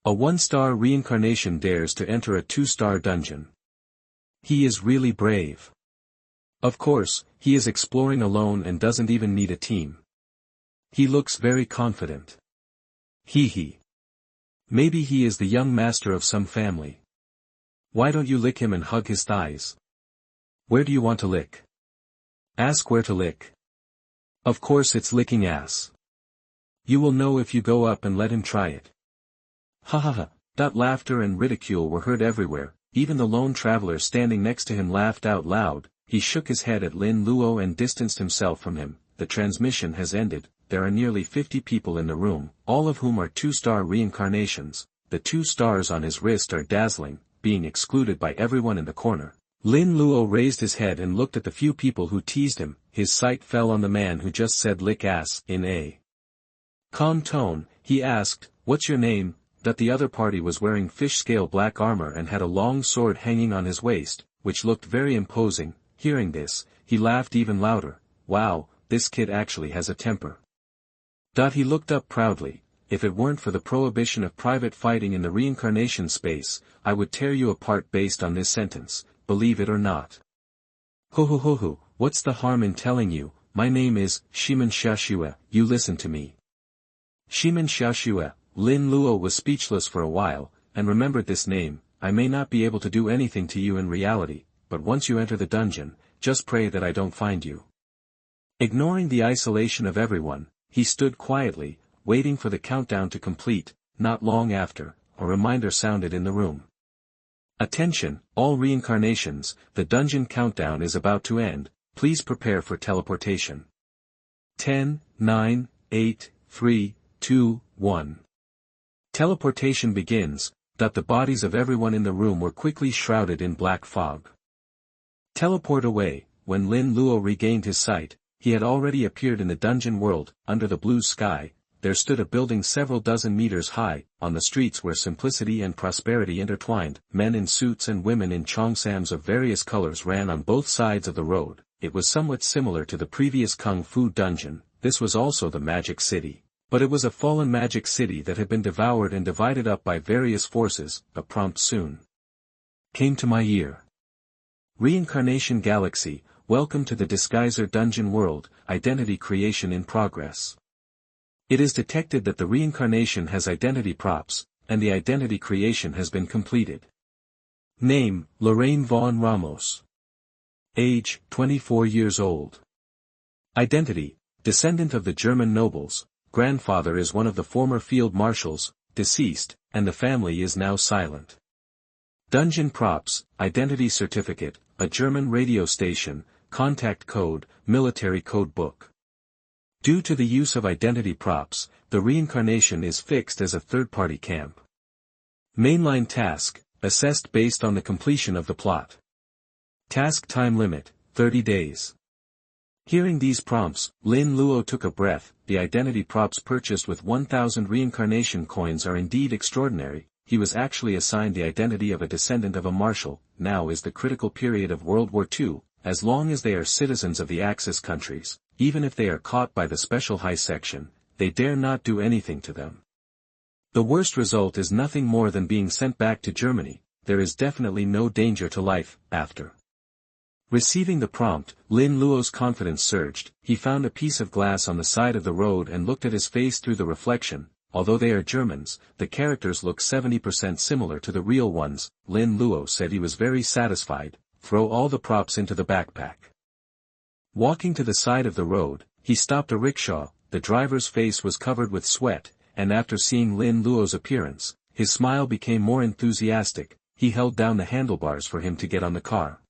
S1: A 1-star reincarnation dares to enter a 2-star dungeon. He is really brave. Of course, he is exploring alone and doesn't even need a team. He looks very confident. Hehe. Maybe he is the young master of some family. Why don't you lick him and hug his thighs? Where do you want to lick? Ask where to lick. Of course it's licking ass. You will know if you go up and let him try it. Ha ha ha. That laughter and ridicule were heard everywhere. Even the lone traveler standing next to him laughed out loud. He shook his head at Lin Luo and distanced himself from him. The transmission has ended. There are nearly 50 people in the room, all of whom are 2-star reincarnations. The 2 stars on his wrist are dazzling, being excluded by everyone in the corner. Lin Luo raised his head and looked at the few people who teased him. His sight fell on the man who just said lick ass. In a calm tone, he asked, what's your name? That the other party was wearing fish-scale black armor and had a long sword hanging on his waist, which looked very imposing. Hearing this, he laughed even louder. Wow, this kid actually has a temper. He looked up proudly. If it weren't for the prohibition of private fighting in the reincarnation space, I would tear you apart based on this sentence, believe it or not. Ho ho ho ho, what's the harm in telling you? My name is Shimen Xiaoxue. You listen to me. Shimen Xiaoxue. Lin Luo was speechless for a while, and remembered this name. I may not be able to do anything to you in reality, but once you enter the dungeon, just pray that I don't find you. Ignoring the isolation of everyone, he stood quietly, waiting for the countdown to complete. Not long after, a reminder sounded in the room. Attention, all reincarnations, the dungeon countdown is about to end. Please prepare for teleportation. 10, 9, 8, 3, 2, 1. Teleportation begins. The bodies of everyone in the room were quickly shrouded in black fog. Teleport away. When Lin Luo regained his sight, he had already appeared in the dungeon world. Under the blue sky, there stood a building several dozen meters high. On the streets where simplicity and prosperity intertwined, men in suits and women in cheongsams of various colors ran on both sides of the road. It was somewhat similar to the previous Kung Fu dungeon. This was also the magic city. But it was a fallen magic city that had been devoured and divided up by various forces. A prompt soon came to my ear. Reincarnation Galaxy, welcome to the Disguiser Dungeon World, identity creation in progress. It is detected that the reincarnation has identity props, and the identity creation has been completed. Name, Lorraine Vaughn Ramos. Age, 24 years old. Identity, descendant of the German nobles. Grandfather is one of the former field marshals, deceased, and the family is now silent. Dungeon props, identity certificate, a German radio station, contact code, military code book. Due to the use of identity props, the reincarnation is fixed as a third-party camp. Mainline task, assessed based on the completion of the plot. Task time limit, 30 days. Hearing these prompts, Lin Luo took a breath. The identity props purchased with 1,000 reincarnation coins are indeed extraordinary. He was actually assigned the identity of a descendant of a marshal. Now is the critical period of World War II, as long as they are citizens of the Axis countries, even if they are caught by the Special High Section, they dare not do anything to them. The worst result is nothing more than being sent back to Germany. There is definitely no danger to life after. Receiving the prompt, Lin Luo's confidence surged. He found a piece of glass on the side of the road and looked at his face through the reflection. Although they are Germans, the characters look 70% similar to the real ones. Lin Luo said he was very satisfied. Throw all the props into the backpack. Walking to the side of the road, he stopped a rickshaw. The driver's face was covered with sweat, and after seeing Lin Luo's appearance, his smile became more enthusiastic. He held down the handlebars for him to get on the car.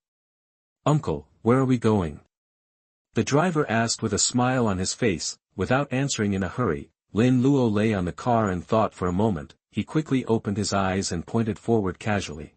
S1: "Uncle, where are we going?" the driver asked with a smile on his face. Without answering in a hurry, Lin Luo lay on the car and thought for a moment. He quickly opened his eyes and pointed forward casually.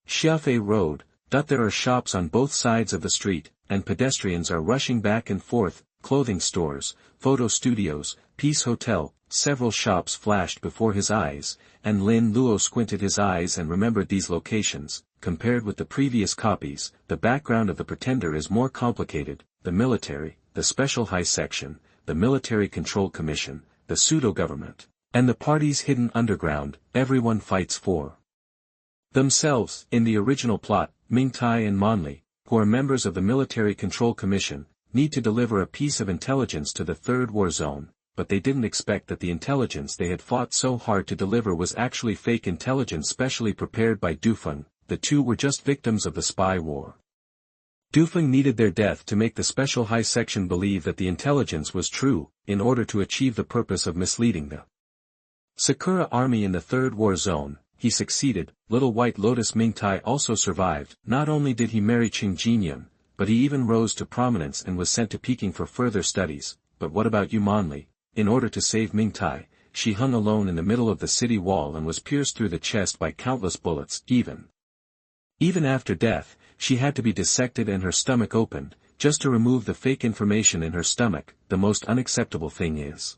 S1: Hehehe Road. There are shops on both sides of the street, and pedestrians are rushing back and forth. Clothing stores, photo studios, Peace Hotel. Several shops flashed before his eyes, and Lin Luo squinted his eyes and remembered these locations. Compared with the previous copies, the background of the pretender is more complicated. The military, the Special High Section, the Military Control Commission, the pseudo-government, and the party's hidden underground. Everyone fights for themselves. In the original plot, Mingtai and Manli, who are members of the Military Control Commission, need to deliver a piece of intelligence to the Third War Zone, but they didn't expect that the intelligence they had fought so hard to deliver was actually fake intelligence specially prepared by Dufeng. The two were just victims of the spy war. Dufeng needed their death to make the Special High Section believe that the intelligence was true, in order to achieve the purpose of misleading the Sakura army in the Third War Zone. He succeeded. Little White Lotus Mingtai also survived. Not only did he marry Qing Jinyun, but he even rose to prominence and was sent to Peking for further studies. But what about you, Manli? In order to save Mingtai, she hung alone in the middle of the city wall and was pierced through the chest by countless bullets. Even after death, she had to be dissected and her stomach opened, just to remove the fake information in her stomach. The most unacceptable thing is,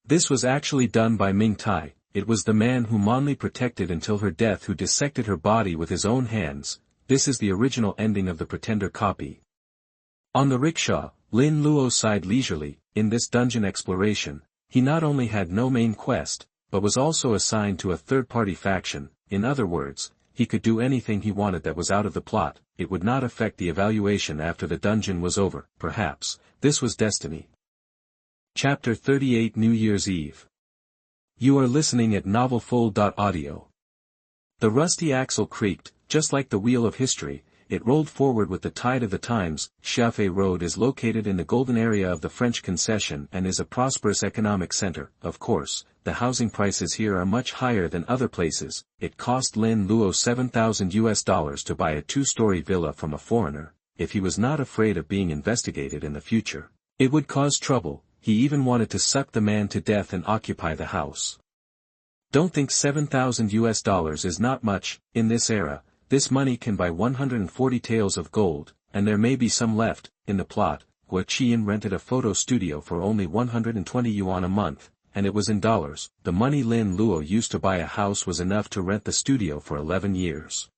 S1: this was actually done by Mingtai. It was the man whom Manli protected until her death who dissected her body with his own hands. This is the original ending of the pretender copy. On the rickshaw, Lin Luo sighed leisurely. In this dungeon exploration, he not only had no main quest, but was also assigned to a third-party faction. In other words, he could do anything he wanted that was out of the plot. It would not affect the evaluation after the dungeon was over. Perhaps, this was destiny. Chapter 38 New Year's Eve. You are listening at novelfull.audio. The rusty axle creaked, just like the wheel of history. It rolled forward with the tide of the times. Hehehe Road is located in the golden area of the French concession and is a prosperous economic center. Of course, the housing prices here are much higher than other places. It cost Lin Luo $7,000 to buy a two-story villa from a foreigner. If he was not afraid of being investigated in the future, it would cause trouble. He even wanted to suck the man to death and occupy the house. Don't think $7,000 is not much. In this era, this money can buy 140 taels of gold, and there may be some left. In the plot, Hua Qian rented a photo studio for only 120 yuan a month, and it was in dollars. The money Lin Luo used to buy a house was enough to rent the studio for 11 years.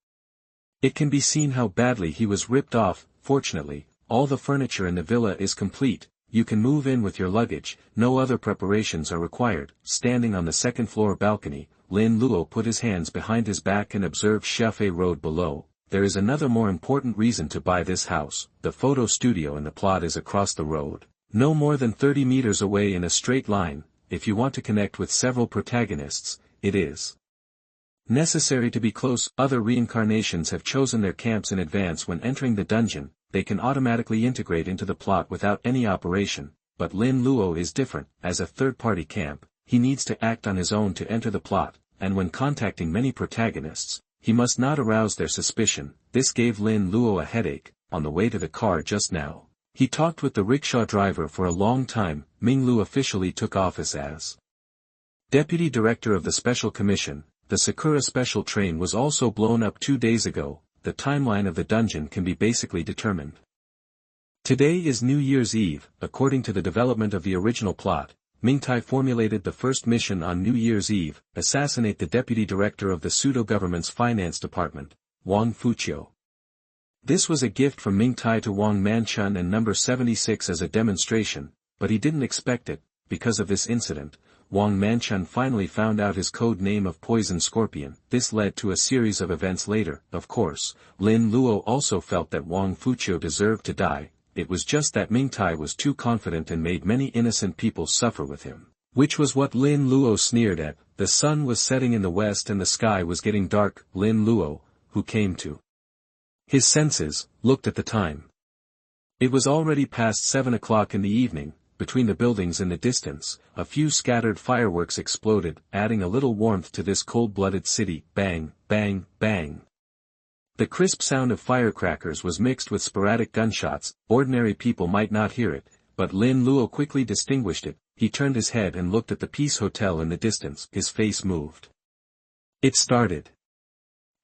S1: It can be seen how badly he was ripped off. Fortunately, all the furniture in the villa is complete. You can move in with your luggage. No other preparations are required. Standing on the second-floor balcony, Lin Luo put his hands behind his back and observed Hehehe Road below. There is another more important reason to buy this house. The photo studio in the plot is across the road, no more than 30 meters away in a straight line. If you want to connect with several protagonists, it is necessary to be close. Other reincarnations have chosen their camps in advance when entering the dungeon. They can automatically integrate into the plot without any operation, but Lin Luo is different. As a third-party camp, he needs to act on his own to enter the plot, and when contacting many protagonists, he must not arouse their suspicion. This gave Lin Luo a headache. On the way to the car just now, he talked with the rickshaw driver for a long time. Ming Lu officially took office as Deputy Director of the Special Commission. the Sakura special train was also blown up 2 days ago. The timeline of the dungeon can be basically determined. Today is New Year's Eve. According to the development of the original plot, Mingtai formulated the first mission on New Year's Eve: assassinate the deputy director of the pseudo-government's finance department, Wang Fuqiu. This was a gift from Mingtai to Wang Manchun and number 76 as a demonstration, but he didn't expect it. Because of this incident, Wang Manchun finally found out his code name of Poison Scorpion. This led to a series of events later. Of course, Lin Luo also felt that Wang Fuqiu deserved to die. It was just that Mingtai was too confident and made many innocent people suffer with him. Which was what Lin Luo sneered at. The sun was setting in the west and the sky was getting dark. Lin Luo, who came to his senses, looked at the time. It was already past 7 o'clock in the evening. Between the buildings in the distance, a few scattered fireworks exploded, adding a little warmth to this cold-blooded city. Bang, bang, bang. The crisp sound of firecrackers was mixed with sporadic gunshots. Ordinary people might not hear it, but Lin Luo quickly distinguished it. He turned his head and looked at the Peace Hotel in the distance. His face moved. It started.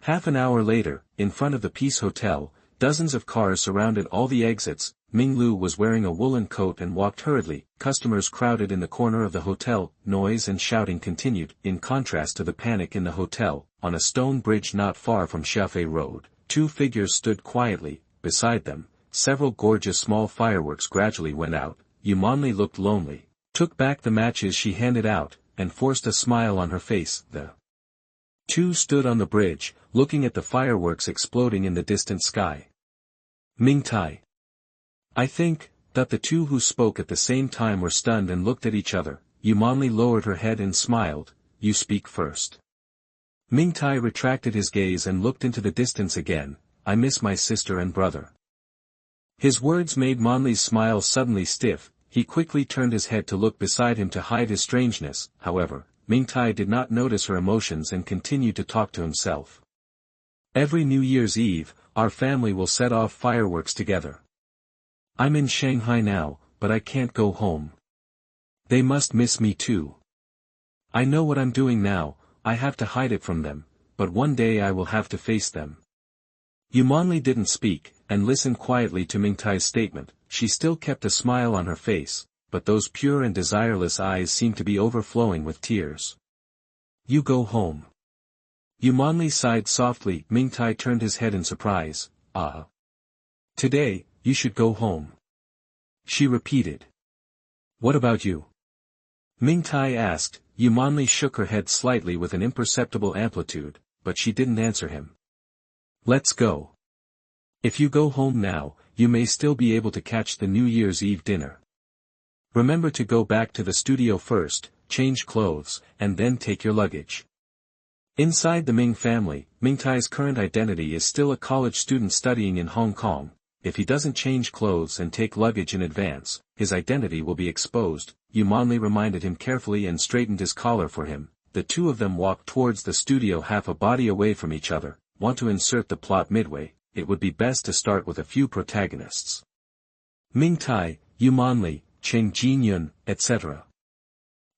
S1: Half an hour later, in front of the Peace Hotel, dozens of cars surrounded all the exits. Ming Lu was wearing a woolen coat and walked hurriedly. Customers crowded in the corner of the hotel. Noise and shouting continued. In contrast to the panic in the hotel, on a stone bridge not far from Hehehe Road, 2 figures stood quietly. Beside them, several gorgeous small fireworks gradually went out. Manli looked lonely, took back the matches she handed out, and forced a smile on her face. The 2 stood on the bridge, looking at the fireworks exploding in the distant sky. Mingtai. I think that the 2 who spoke at the same time were stunned and looked at each other. Manli lowered her head and smiled. You speak first. Mingtai retracted his gaze and looked into the distance again. I miss my sister and brother. His words made Manli's smile suddenly stiff. He quickly turned his head to look beside him to hide his strangeness. However, Mingtai did not notice her emotions and continued to talk to himself. Every New Year's Eve, our family will set off fireworks together. I'm in Shanghai now, but I can't go home. They must miss me too. I know what I'm doing now. I have to hide it from them, but one day I will have to face them. Manli didn't speak, and listened quietly to Mingtai's statement. She still kept a smile on her face, but those pure and desireless eyes seemed to be overflowing with tears. You go home. Manli sighed softly. Mingtai turned his head in surprise. Ah. Today, you should go home. She repeated. What about you? Mingtai asked. Manli shook her head slightly with an imperceptible amplitude, but she didn't answer him. Let's go. If you go home now, you may still be able to catch the New Year's Eve dinner. Remember to go back to the studio first, change clothes, and then take your luggage. Inside the Ming family, Mingtai's current identity is still a college student studying in Hong Kong. If he doesn't change clothes and take luggage in advance, his identity will be exposed. Manli reminded him carefully and straightened his collar for him. The 2 of them walked towards the studio half a body away from each other. Want to insert the plot midway, it would be best to start with a few protagonists. Mingtai, Manli, Cheng Jinyun, etc.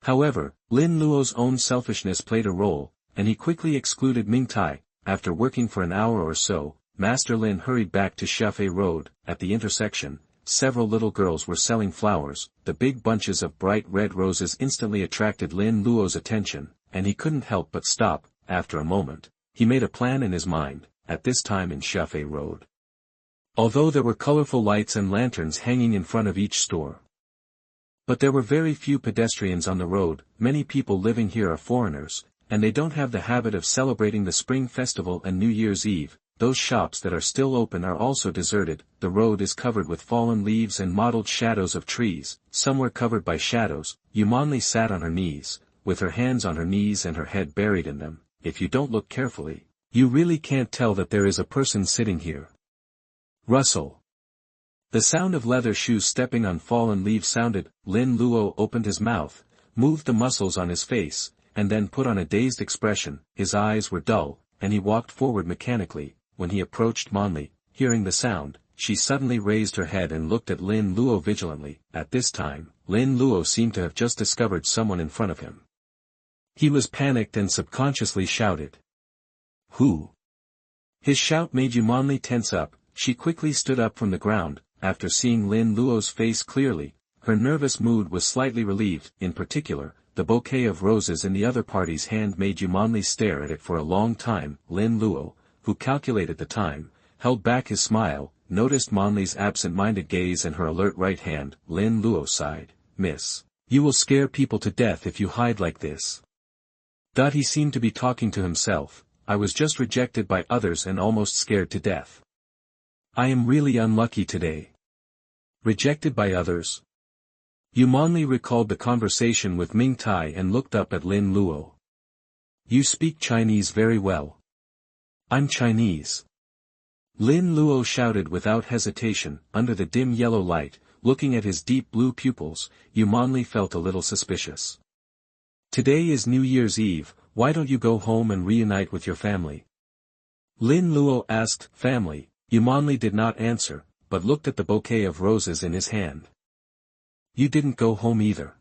S1: However, Lin Luo's own selfishness played a role, and he quickly excluded Mingtai. After working for an hour or so, Master Lin hurried back to Hehehe Road. At the intersection, several little girls were selling flowers. The big bunches of bright red roses instantly attracted Lin Luo's attention, and he couldn't help but stop. After a moment, he made a plan in his mind. At this time in Hehehe Road, although there were colorful lights and lanterns hanging in front of each store, but there were very few pedestrians on the road. Many people living here are foreigners, and they don't have the habit of celebrating the Spring Festival and New Year's Eve. Those shops that are still open are also deserted. The road is covered with fallen leaves and mottled shadows of trees. Some were covered by shadows. Manli sat on her knees, with her hands on her knees and her head buried in them. If you don't look carefully, you really can't tell that there is a person sitting here. Rustle. The sound of leather shoes stepping on fallen leaves sounded. Lin Luo opened his mouth, moved the muscles on his face, and then put on a dazed expression. His eyes were dull, and he walked forward mechanically. When he approached Manli, hearing the sound, she suddenly raised her head and looked at Lin Luo vigilantly. At this time, Lin Luo seemed to have just discovered someone in front of him. He was panicked and subconsciously shouted. Who? His shout made Manli tense up. She quickly stood up from the ground, after seeing Lin Luo's face clearly. Her nervous mood was slightly relieved. In particular, the bouquet of roses in the other party's hand made Manli stare at it for a long time. Lin Luo, who calculated the time, held back his smile, noticed Manli's absent-minded gaze and her alert right hand. Lin Luo sighed. Miss, you will scare people to death if you hide like this. He seemed to be talking to himself. I was just rejected by others and almost scared to death. I am really unlucky today. Rejected by others? Manli recalled the conversation with Ming Tai and looked up at Lin Luo. You speak Chinese very well. I'm Chinese. Lin Luo shouted without hesitation. Under the dim yellow light, looking at his deep blue pupils, Manli felt a little suspicious. Today is New Year's Eve, why don't you go home and reunite with your family? Lin Luo asked. Family? Manli did not answer, but looked at the bouquet of roses in his hand. You didn't go home either.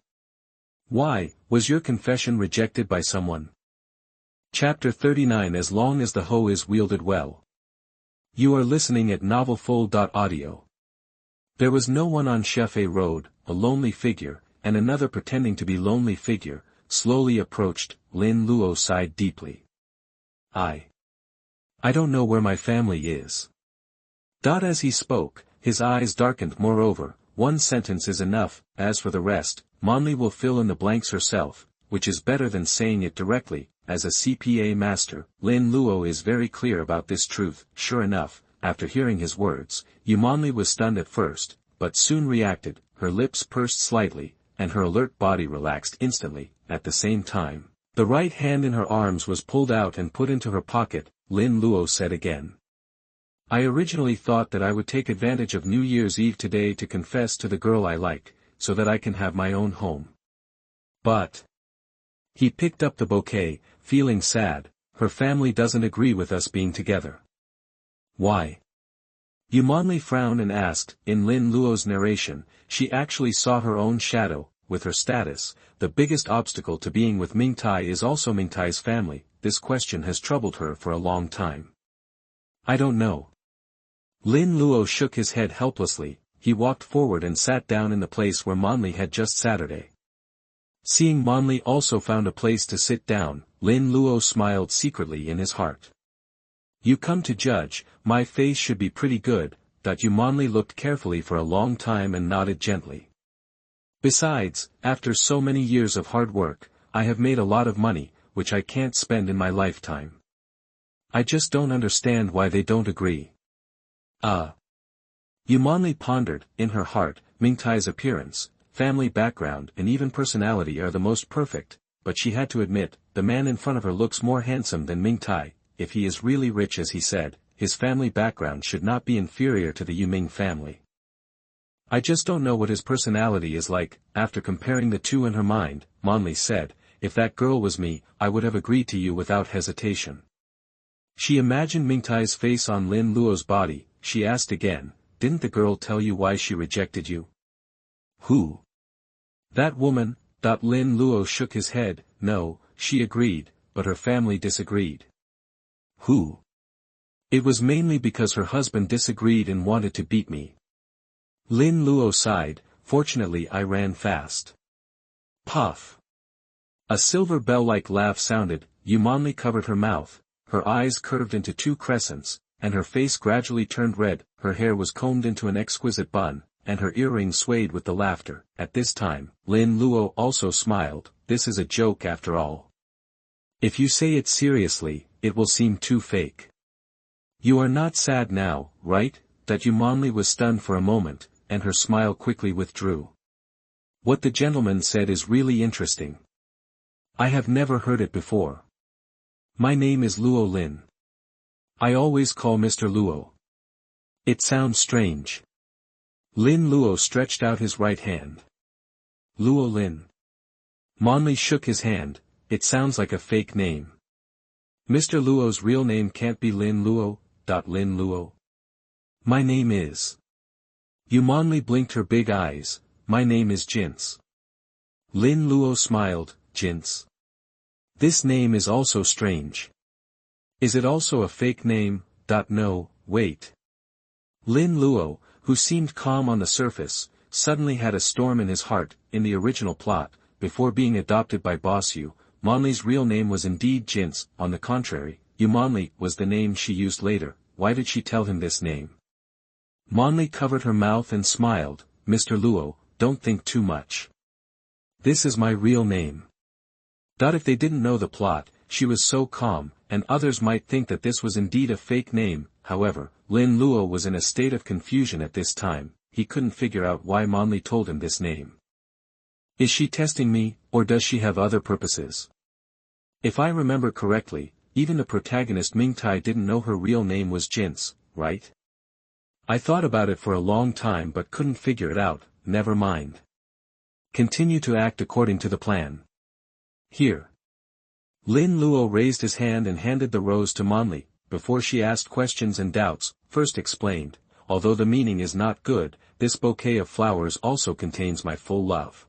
S1: Why, was your confession rejected by someone? Chapter 39. As long as the hoe is wielded well. You are listening at novelfull.audio. There was no one on Hehehe Road. A lonely figure, and another pretending to be lonely figure, slowly approached. Lin Luo sighed deeply. I don't know where my family is. As he spoke, his eyes darkened. Moreover, one sentence is enough. As for the rest, Manli will fill in the blanks herself, which is better than saying it directly. As a CPA master, Lin Luo is very clear about this truth. Sure enough, after hearing his words, Manli was stunned at first, but soon reacted. Her lips pursed slightly, and her alert body relaxed instantly. At the same time, the right hand in her arms was pulled out and put into her pocket. Lin Luo said again. I originally thought that I would take advantage of New Year's Eve today to confess to the girl I like, so that I can have my own home. But he picked up the bouquet, feeling sad. Her family doesn't agree with us being together. Why? Manli frowned and asked. In Lin Luo's narration, she actually saw her own shadow. With her status, the biggest obstacle to being with Ming Tai is also Ming Tai's family. This question has troubled her for a long time. I don't know. Lin Luo shook his head helplessly. He walked forward and sat down in the place where Manli had just Saturday. Seeing Manli also found a place to sit down, Lin Luo smiled secretly in his heart. You come to judge, my face should be pretty good. Manli looked carefully for a long time and nodded gently. Besides, after so many years of hard work, I have made a lot of money, which I can't spend in my lifetime. I just don't understand why they don't agree. Manli pondered. In her heart, Ming Tai's appearance, family background and even personality are the most perfect, but she had to admit, the man in front of her looks more handsome than Ming Tai. If he is really rich as he said, his family background should not be inferior to the Ming family. I just don't know what his personality is like. After comparing the two in her mind, Manli said, if that girl was me, I would have agreed to you without hesitation. She imagined Ming Tai's face on Lin Luo's body. She asked again, didn't the girl tell you why she rejected you? Who? That woman. Lin Luo shook his head. No, she agreed, but her family disagreed. Who? It was mainly because her husband disagreed and wanted to beat me. Lin Luo sighed. Fortunately I ran fast. Puff. A silver bell-like laugh sounded. Manli covered her mouth, her eyes curved into two crescents, and her face gradually turned red. Her hair was combed into an exquisite bun, and her earrings swayed with the laughter. At this time, Lin Luo also smiled. This is a joke after all. If you say it seriously, it will seem too fake. You are not sad now, right? Manli was stunned for a moment, and her smile quickly withdrew. What the gentleman said is really interesting. I have never heard it before. My name is Luo Lin. I always call Mr. Luo. It sounds strange. Lin Luo stretched out his right hand. Luo Lin. Manli shook his hand. It sounds like a fake name. Mr. Luo's real name can't be Lin Luo. Lin Luo. My name is. Manli blinked her big eyes. My name is Jinx. Lin Luo smiled. Jinx. This name is also strange. Is it also a fake name? No, wait. Lin Luo, who seemed calm on the surface, suddenly had a storm in his heart. In the original plot, before being adopted by Versio, Manli's real name was indeed Jinx. On the contrary, Manli was the name she used later. Why did she tell him this name? Manli covered her mouth and smiled. Mr. Luo, don't think too much. This is my real name. If they didn't know the plot, she was so calm, and others might think that this was indeed a fake name. However, Lin Luo was in a state of confusion at this time. He couldn't figure out why Manli told him this name. Is she testing me, or does she have other purposes? If I remember correctly, even the protagonist Mingtai didn't know her real name was Jinx, right? I thought about it for a long time but couldn't figure it out. Never mind. Continue to act according to the plan. Here. Lin Luo raised his hand and handed the rose to Manli. Before she asked questions and doubts, first explained, although the meaning is not good, this bouquet of flowers also contains my full love.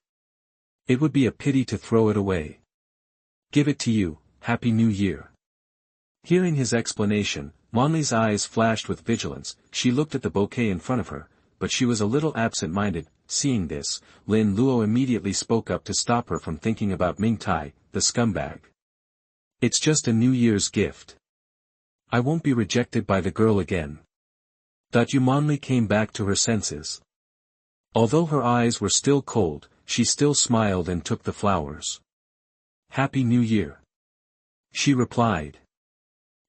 S1: It would be a pity to throw it away. Give it to you. Happy New Year. Hearing his explanation, Manli's eyes flashed with vigilance. She looked at the bouquet in front of her, but she was a little absent-minded. Seeing this, Lin Luo immediately spoke up to stop her from thinking about Mingtai, the scumbag. It's just a New Year's gift. I won't be rejected by the girl again. Manli came back to her senses. Although her eyes were still cold, she still smiled and took the flowers. Happy New Year. She replied.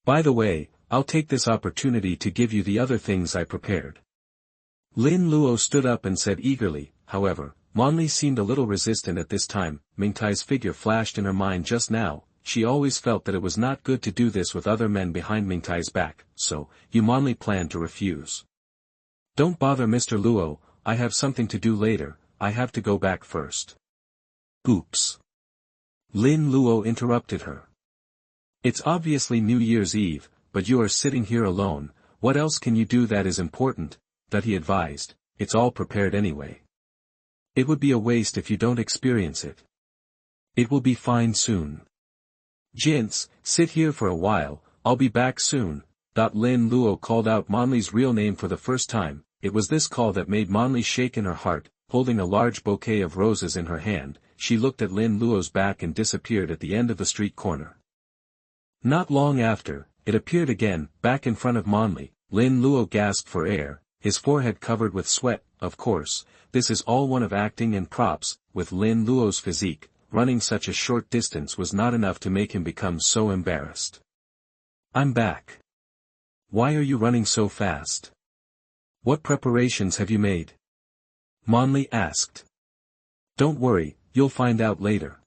S1: By the way, I'll take this opportunity to give you the other things I prepared. Lin Luo stood up and said eagerly. However, Manli seemed a little resistant at this time. Mingtai's figure flashed in her mind just now. She always felt that it was not good to do this with other men behind Mingtai's back, so, Manli planned to refuse. Don't bother Mr. Luo, I have something to do later, I have to go back first. Oops. Lin Luo interrupted her. It's obviously New Year's Eve, but you are sitting here alone. What else can you do that is important? He advised, it's all prepared anyway. It would be a waste if you don't experience it. It will be fine soon. Jinx, sit here for a while, I'll be back soon. Lin Luo called out Manli's real name for the first time. It was this call that made Manli shake in her heart. Holding a large bouquet of roses in her hand, she looked at Lin Luo's back and disappeared at the end of the street corner. Not long after, it appeared again, back in front of Manli. Lin Luo gasped for air, his forehead covered with sweat. Of course, this is all one of acting and props. With Lin Luo's physique, running such a short distance was not enough to make him become so embarrassed. I'm back. Why are you running so fast? What preparations have you made? Manli asked. Don't worry, you'll find out later.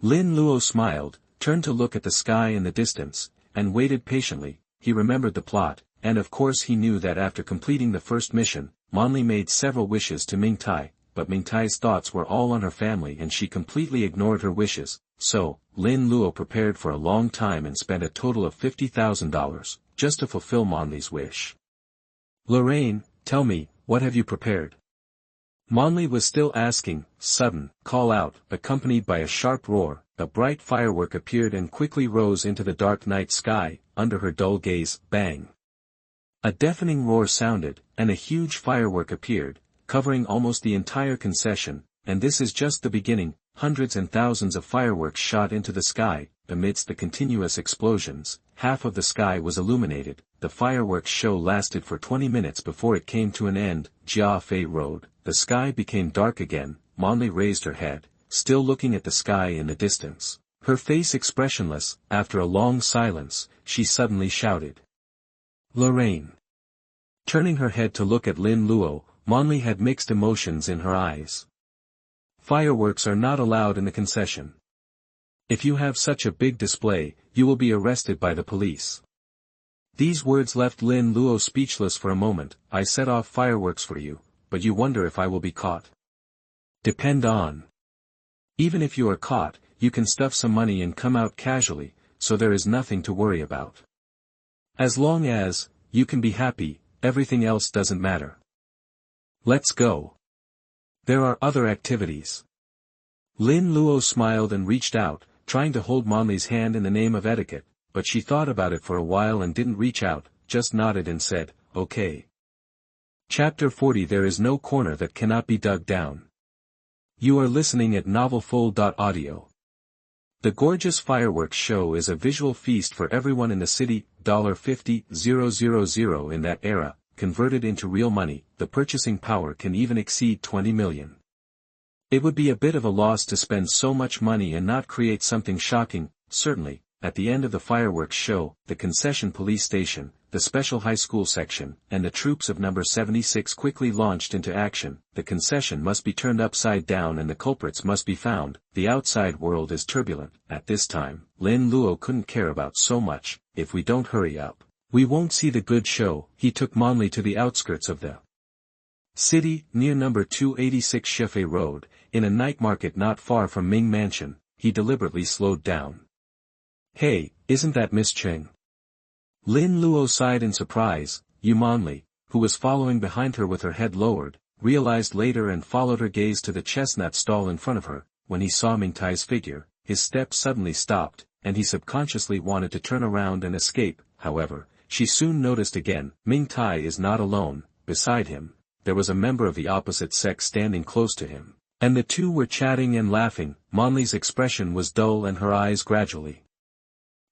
S1: Lin Luo smiled, turned to look at the sky in the distance, and waited patiently. He remembered the plot, and of course he knew that after completing the first mission, Manli made several wishes to Mingtai, but Mingtai's thoughts were all on her family and she completely ignored her wishes. So, Lin Luo prepared for a long time and spent a total of $50,000, just to fulfill Manli's wish. Lorraine, tell me, what have you prepared? Manli was still asking. Sudden call out, accompanied by a sharp roar, a bright firework appeared and quickly rose into the dark night sky. Under her dull gaze, bang! A deafening roar sounded, and a huge firework appeared, covering almost the entire concession, and this is just the beginning. Hundreds and thousands of fireworks shot into the sky. Amidst the continuous explosions, half of the sky was illuminated. The fireworks show lasted for 20 minutes before it came to an end. Jia Fei Road. The sky became dark again. Manli raised her head, still looking at the sky in the distance. Her face expressionless. After a long silence, she suddenly shouted. Lorraine. Turning her head to look at Lin Luo, Manli had mixed emotions in her eyes. Fireworks are not allowed in the concession. If you have such a big display, you will be arrested by the police. These words left Lin Luo speechless for a moment. I set off fireworks for you, but you wonder if I will be caught. Depend on. Even if you are caught, you can stuff some money and come out casually, so there is nothing to worry about. As long as you can be happy, everything else doesn't matter. Let's go. There are other activities. Lin Luo smiled and reached out, trying to hold Manli's hand in the name of etiquette, but she thought about it for a while and didn't reach out, just nodded and said, "Okay." Chapter 40. There is no corner that cannot be dug down. You are listening at novelfull.audio. The gorgeous fireworks show is a visual feast for everyone in the city. $50,000 in that era, converted into real money, the purchasing power can even exceed 20 million. It would be a bit of a loss to spend so much money and not create something shocking. Certainly, at the end of the fireworks show, the concession police station, the special high school section, and the troops of number 76 quickly launched into action. The concession must be turned upside down and the culprits must be found. The outside world is turbulent. At this time, Lin Luo couldn't care about so much. If we don't hurry up, we won't see the good show. He took Manli to the outskirts of the city, near number 286 Shefei Road, in a night market not far from Ming Mansion. He deliberately slowed down. "Hey, isn't that Miss Cheng?" Lin Luo sighed in surprise. Manli, who was following behind her with her head lowered, realized later and followed her gaze to the chestnut stall in front of her. When he saw Ming Tai's figure, his steps suddenly stopped, and he subconsciously wanted to turn around and escape. However, she soon noticed again, Ming Tai is not alone. Beside him, there was a member of the opposite sex standing close to him, and the two were chatting and laughing. Manli's expression was dull and her eyes gradually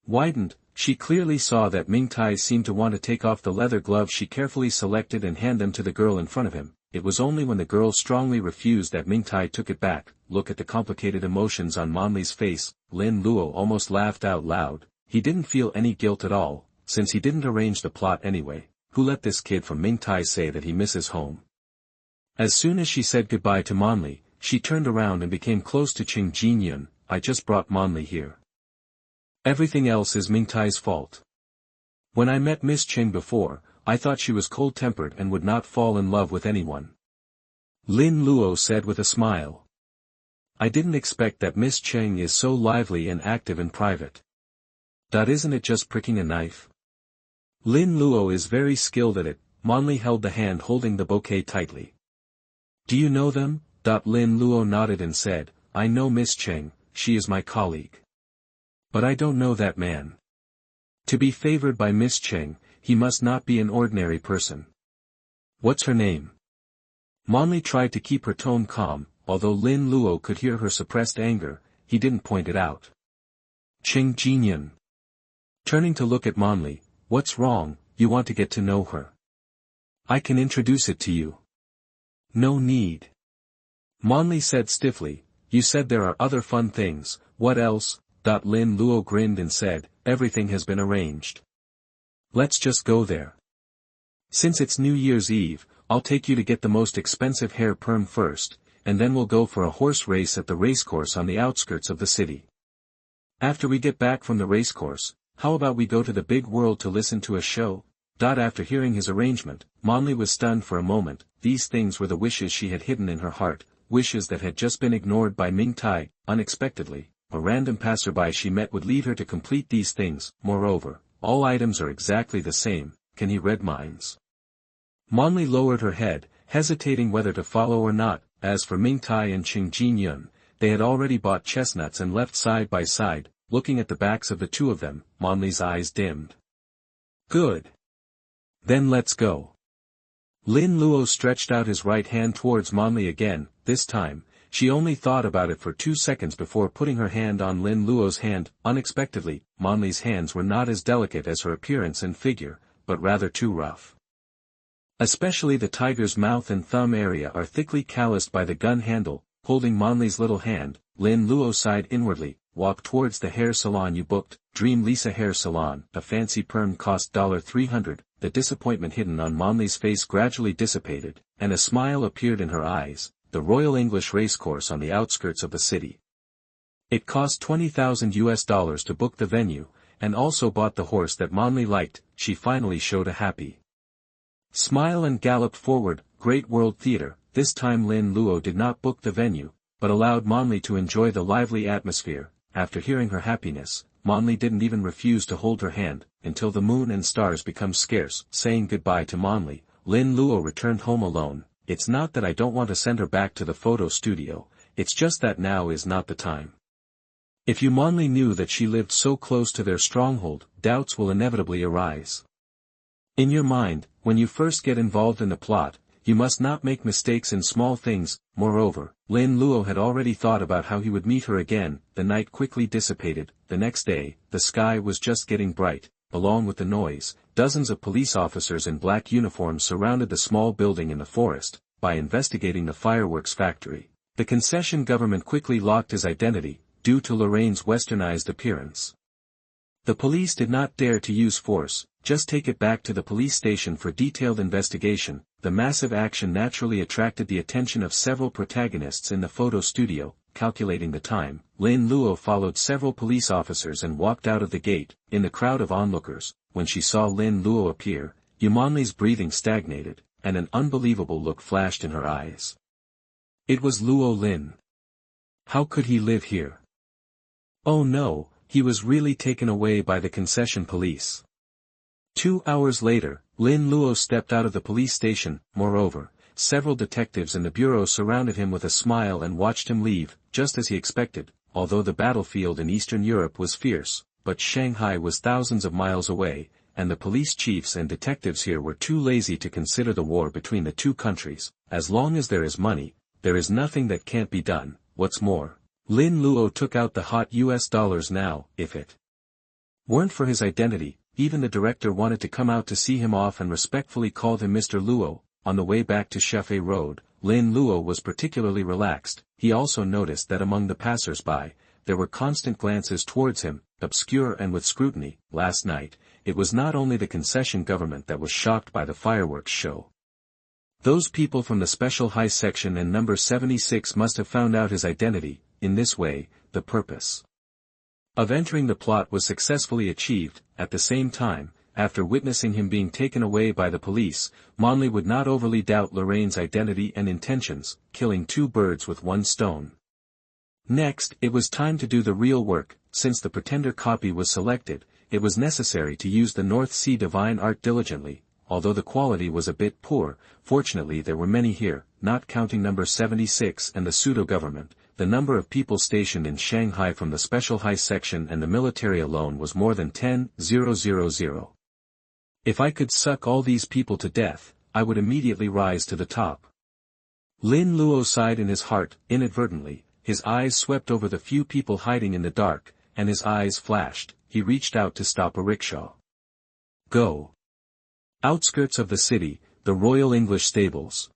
S1: widened. She clearly saw that Ming Tai seemed to want to take off the leather gloves she carefully selected and hand them to the girl in front of him. It was only when the girl strongly refused that Ming Tai took it back. Look at the complicated emotions on Manli's face. Lin Luo almost laughed out loud. He didn't feel any guilt at all, since he didn't arrange the plot anyway. Who let this kid from Ming Tai say that he misses home? As soon as she said goodbye to Manli, she turned around and became close to Qing Jinyun. "I just brought Manli here. Everything else is Ming Tai's fault. When I met Miss Cheng before, I thought she was cold-tempered and would not fall in love with anyone." Lin Luo said with a smile. "I didn't expect that Miss Cheng is so lively and active in private. Isn't it just pricking a knife?" Lin Luo is very skilled at it. Manli held the hand holding the bouquet tightly. "Do you know them?" Lin Luo nodded and said, "I know Miss Cheng, she is my colleague. But I don't know that man. To be favored by Miss Cheng, he must not be an ordinary person. What's her name?" Manli tried to keep her tone calm. Although Lin Luo could hear her suppressed anger, he didn't point it out. "Qing Jinyun." Turning to look at Manli, "What's wrong? You want to get to know her? I can introduce it to you." "No need." Manli said stiffly. "You said there are other fun things. What else?" Lin Luo grinned and said, "Everything has been arranged. Let's just go there. Since it's New Year's Eve, I'll take you to get the most expensive hair perm first, and then we'll go for a horse race at the racecourse on the outskirts of the city. After we get back from the racecourse, how about we go to the big world to listen to a show?" After hearing his arrangement, Manli was stunned for a moment. These things were the wishes she had hidden in her heart, wishes that had just been ignored by Ming Tai. Unexpectedly, a random passerby she met would lead her to complete these things. Moreover, all items are exactly the same. Can he read minds? Manli lowered her head, hesitating whether to follow or not. As for Ming Tai and Qing Jinyun, they had already bought chestnuts and left side by side. Looking at the backs of the two of them, Manli's eyes dimmed. "Good. Then let's go." Lin Luo stretched out his right hand towards Manli again. This time, she only thought about it for 2 seconds before putting her hand on Lin Luo's hand. Unexpectedly, Manli's hands were not as delicate as her appearance and figure, but rather too rough. Especially the tiger's mouth and thumb area are thickly calloused by the gun handle. Holding Manli's little hand, Lin Luo sighed inwardly. "Walk towards the hair salon you booked, Dream Lisa Hair Salon. A fancy perm cost $300. The disappointment hidden on Manli's face gradually dissipated, and a smile appeared in her eyes. The Royal English Racecourse on the outskirts of the city. It cost $20,000 to book the venue, and also bought the horse that Manli liked. She finally showed a happy smile and galloped forward. Great World Theater. This time Lin Luo did not book the venue, but allowed Manli to enjoy the lively atmosphere. After hearing her happiness, Manli didn't even refuse to hold her hand, until the moon and stars become scarce. Saying goodbye to Manli, Lin Luo returned home alone. It's not that I don't want to send her back to the photo studio, it's just that now is not the time. If you Manli knew that she lived so close to their stronghold, doubts will inevitably arise. In your mind, when you first get involved in the plot, you must not make mistakes in small things. Moreover, Lin Luo had already thought about how he would meet her again. The night quickly dissipated. The next day, the sky was just getting bright. Along with the noise, dozens of police officers in black uniforms surrounded the small building in the forest. By investigating the fireworks factory, the concession government quickly locked his identity, due to Lorraine's westernized appearance. The police did not dare to use force, just take it back to the police station for detailed investigation. The massive action naturally attracted the attention of several protagonists in the photo studio. Calculating the time, Lin Luo followed several police officers and walked out of the gate. In the crowd of onlookers, when she saw Lin Luo appear, Yumanli's breathing stagnated, and an unbelievable look flashed in her eyes. It was Luo Lin. How could he live here? Oh no, he was really taken away by the concession police. 2 hours later, Lin Luo stepped out of the police station. Moreover, several detectives in the bureau surrounded him with a smile and watched him leave, just as he expected. Although the battlefield in Eastern Europe was fierce, but Shanghai was thousands of miles away, and the police chiefs and detectives here were too lazy to consider the war between the two countries. As long as there is money, there is nothing that can't be done. What's more, Lin Luo took out the hot US dollars now. If it weren't for his identity, even the director wanted to come out to see him off and respectfully called him Mr. Luo. On the way back to Hehehe Road, Lin Luo was particularly relaxed. He also noticed that among the passers-by, there were constant glances towards him, obscure and with scrutiny. Last night, it was not only the concession government that was shocked by the fireworks show. Those people from the Special High Section and number 76 must have found out his identity. In this way, the purpose of entering the plot was successfully achieved. At the same time, after witnessing him being taken away by the police, Manli would not overly doubt Lorraine's identity and intentions, killing 2 birds with 1 stone. Next, it was time to do the real work. Since the pretender copy was selected, it was necessary to use the North Sea divine art diligently. Although the quality was a bit poor, fortunately there were many here, not counting number 76 and the pseudo-government. The number of people stationed in Shanghai from the Special High Section and the military alone was more than 10,000. If I could suck all these people to death, I would immediately rise to the top. Lin Luo sighed in his heart. Inadvertently, his eyes swept over the few people hiding in the dark, and his eyes flashed. He reached out to stop a rickshaw. Go. Outskirts of the city, the Royal English Stables.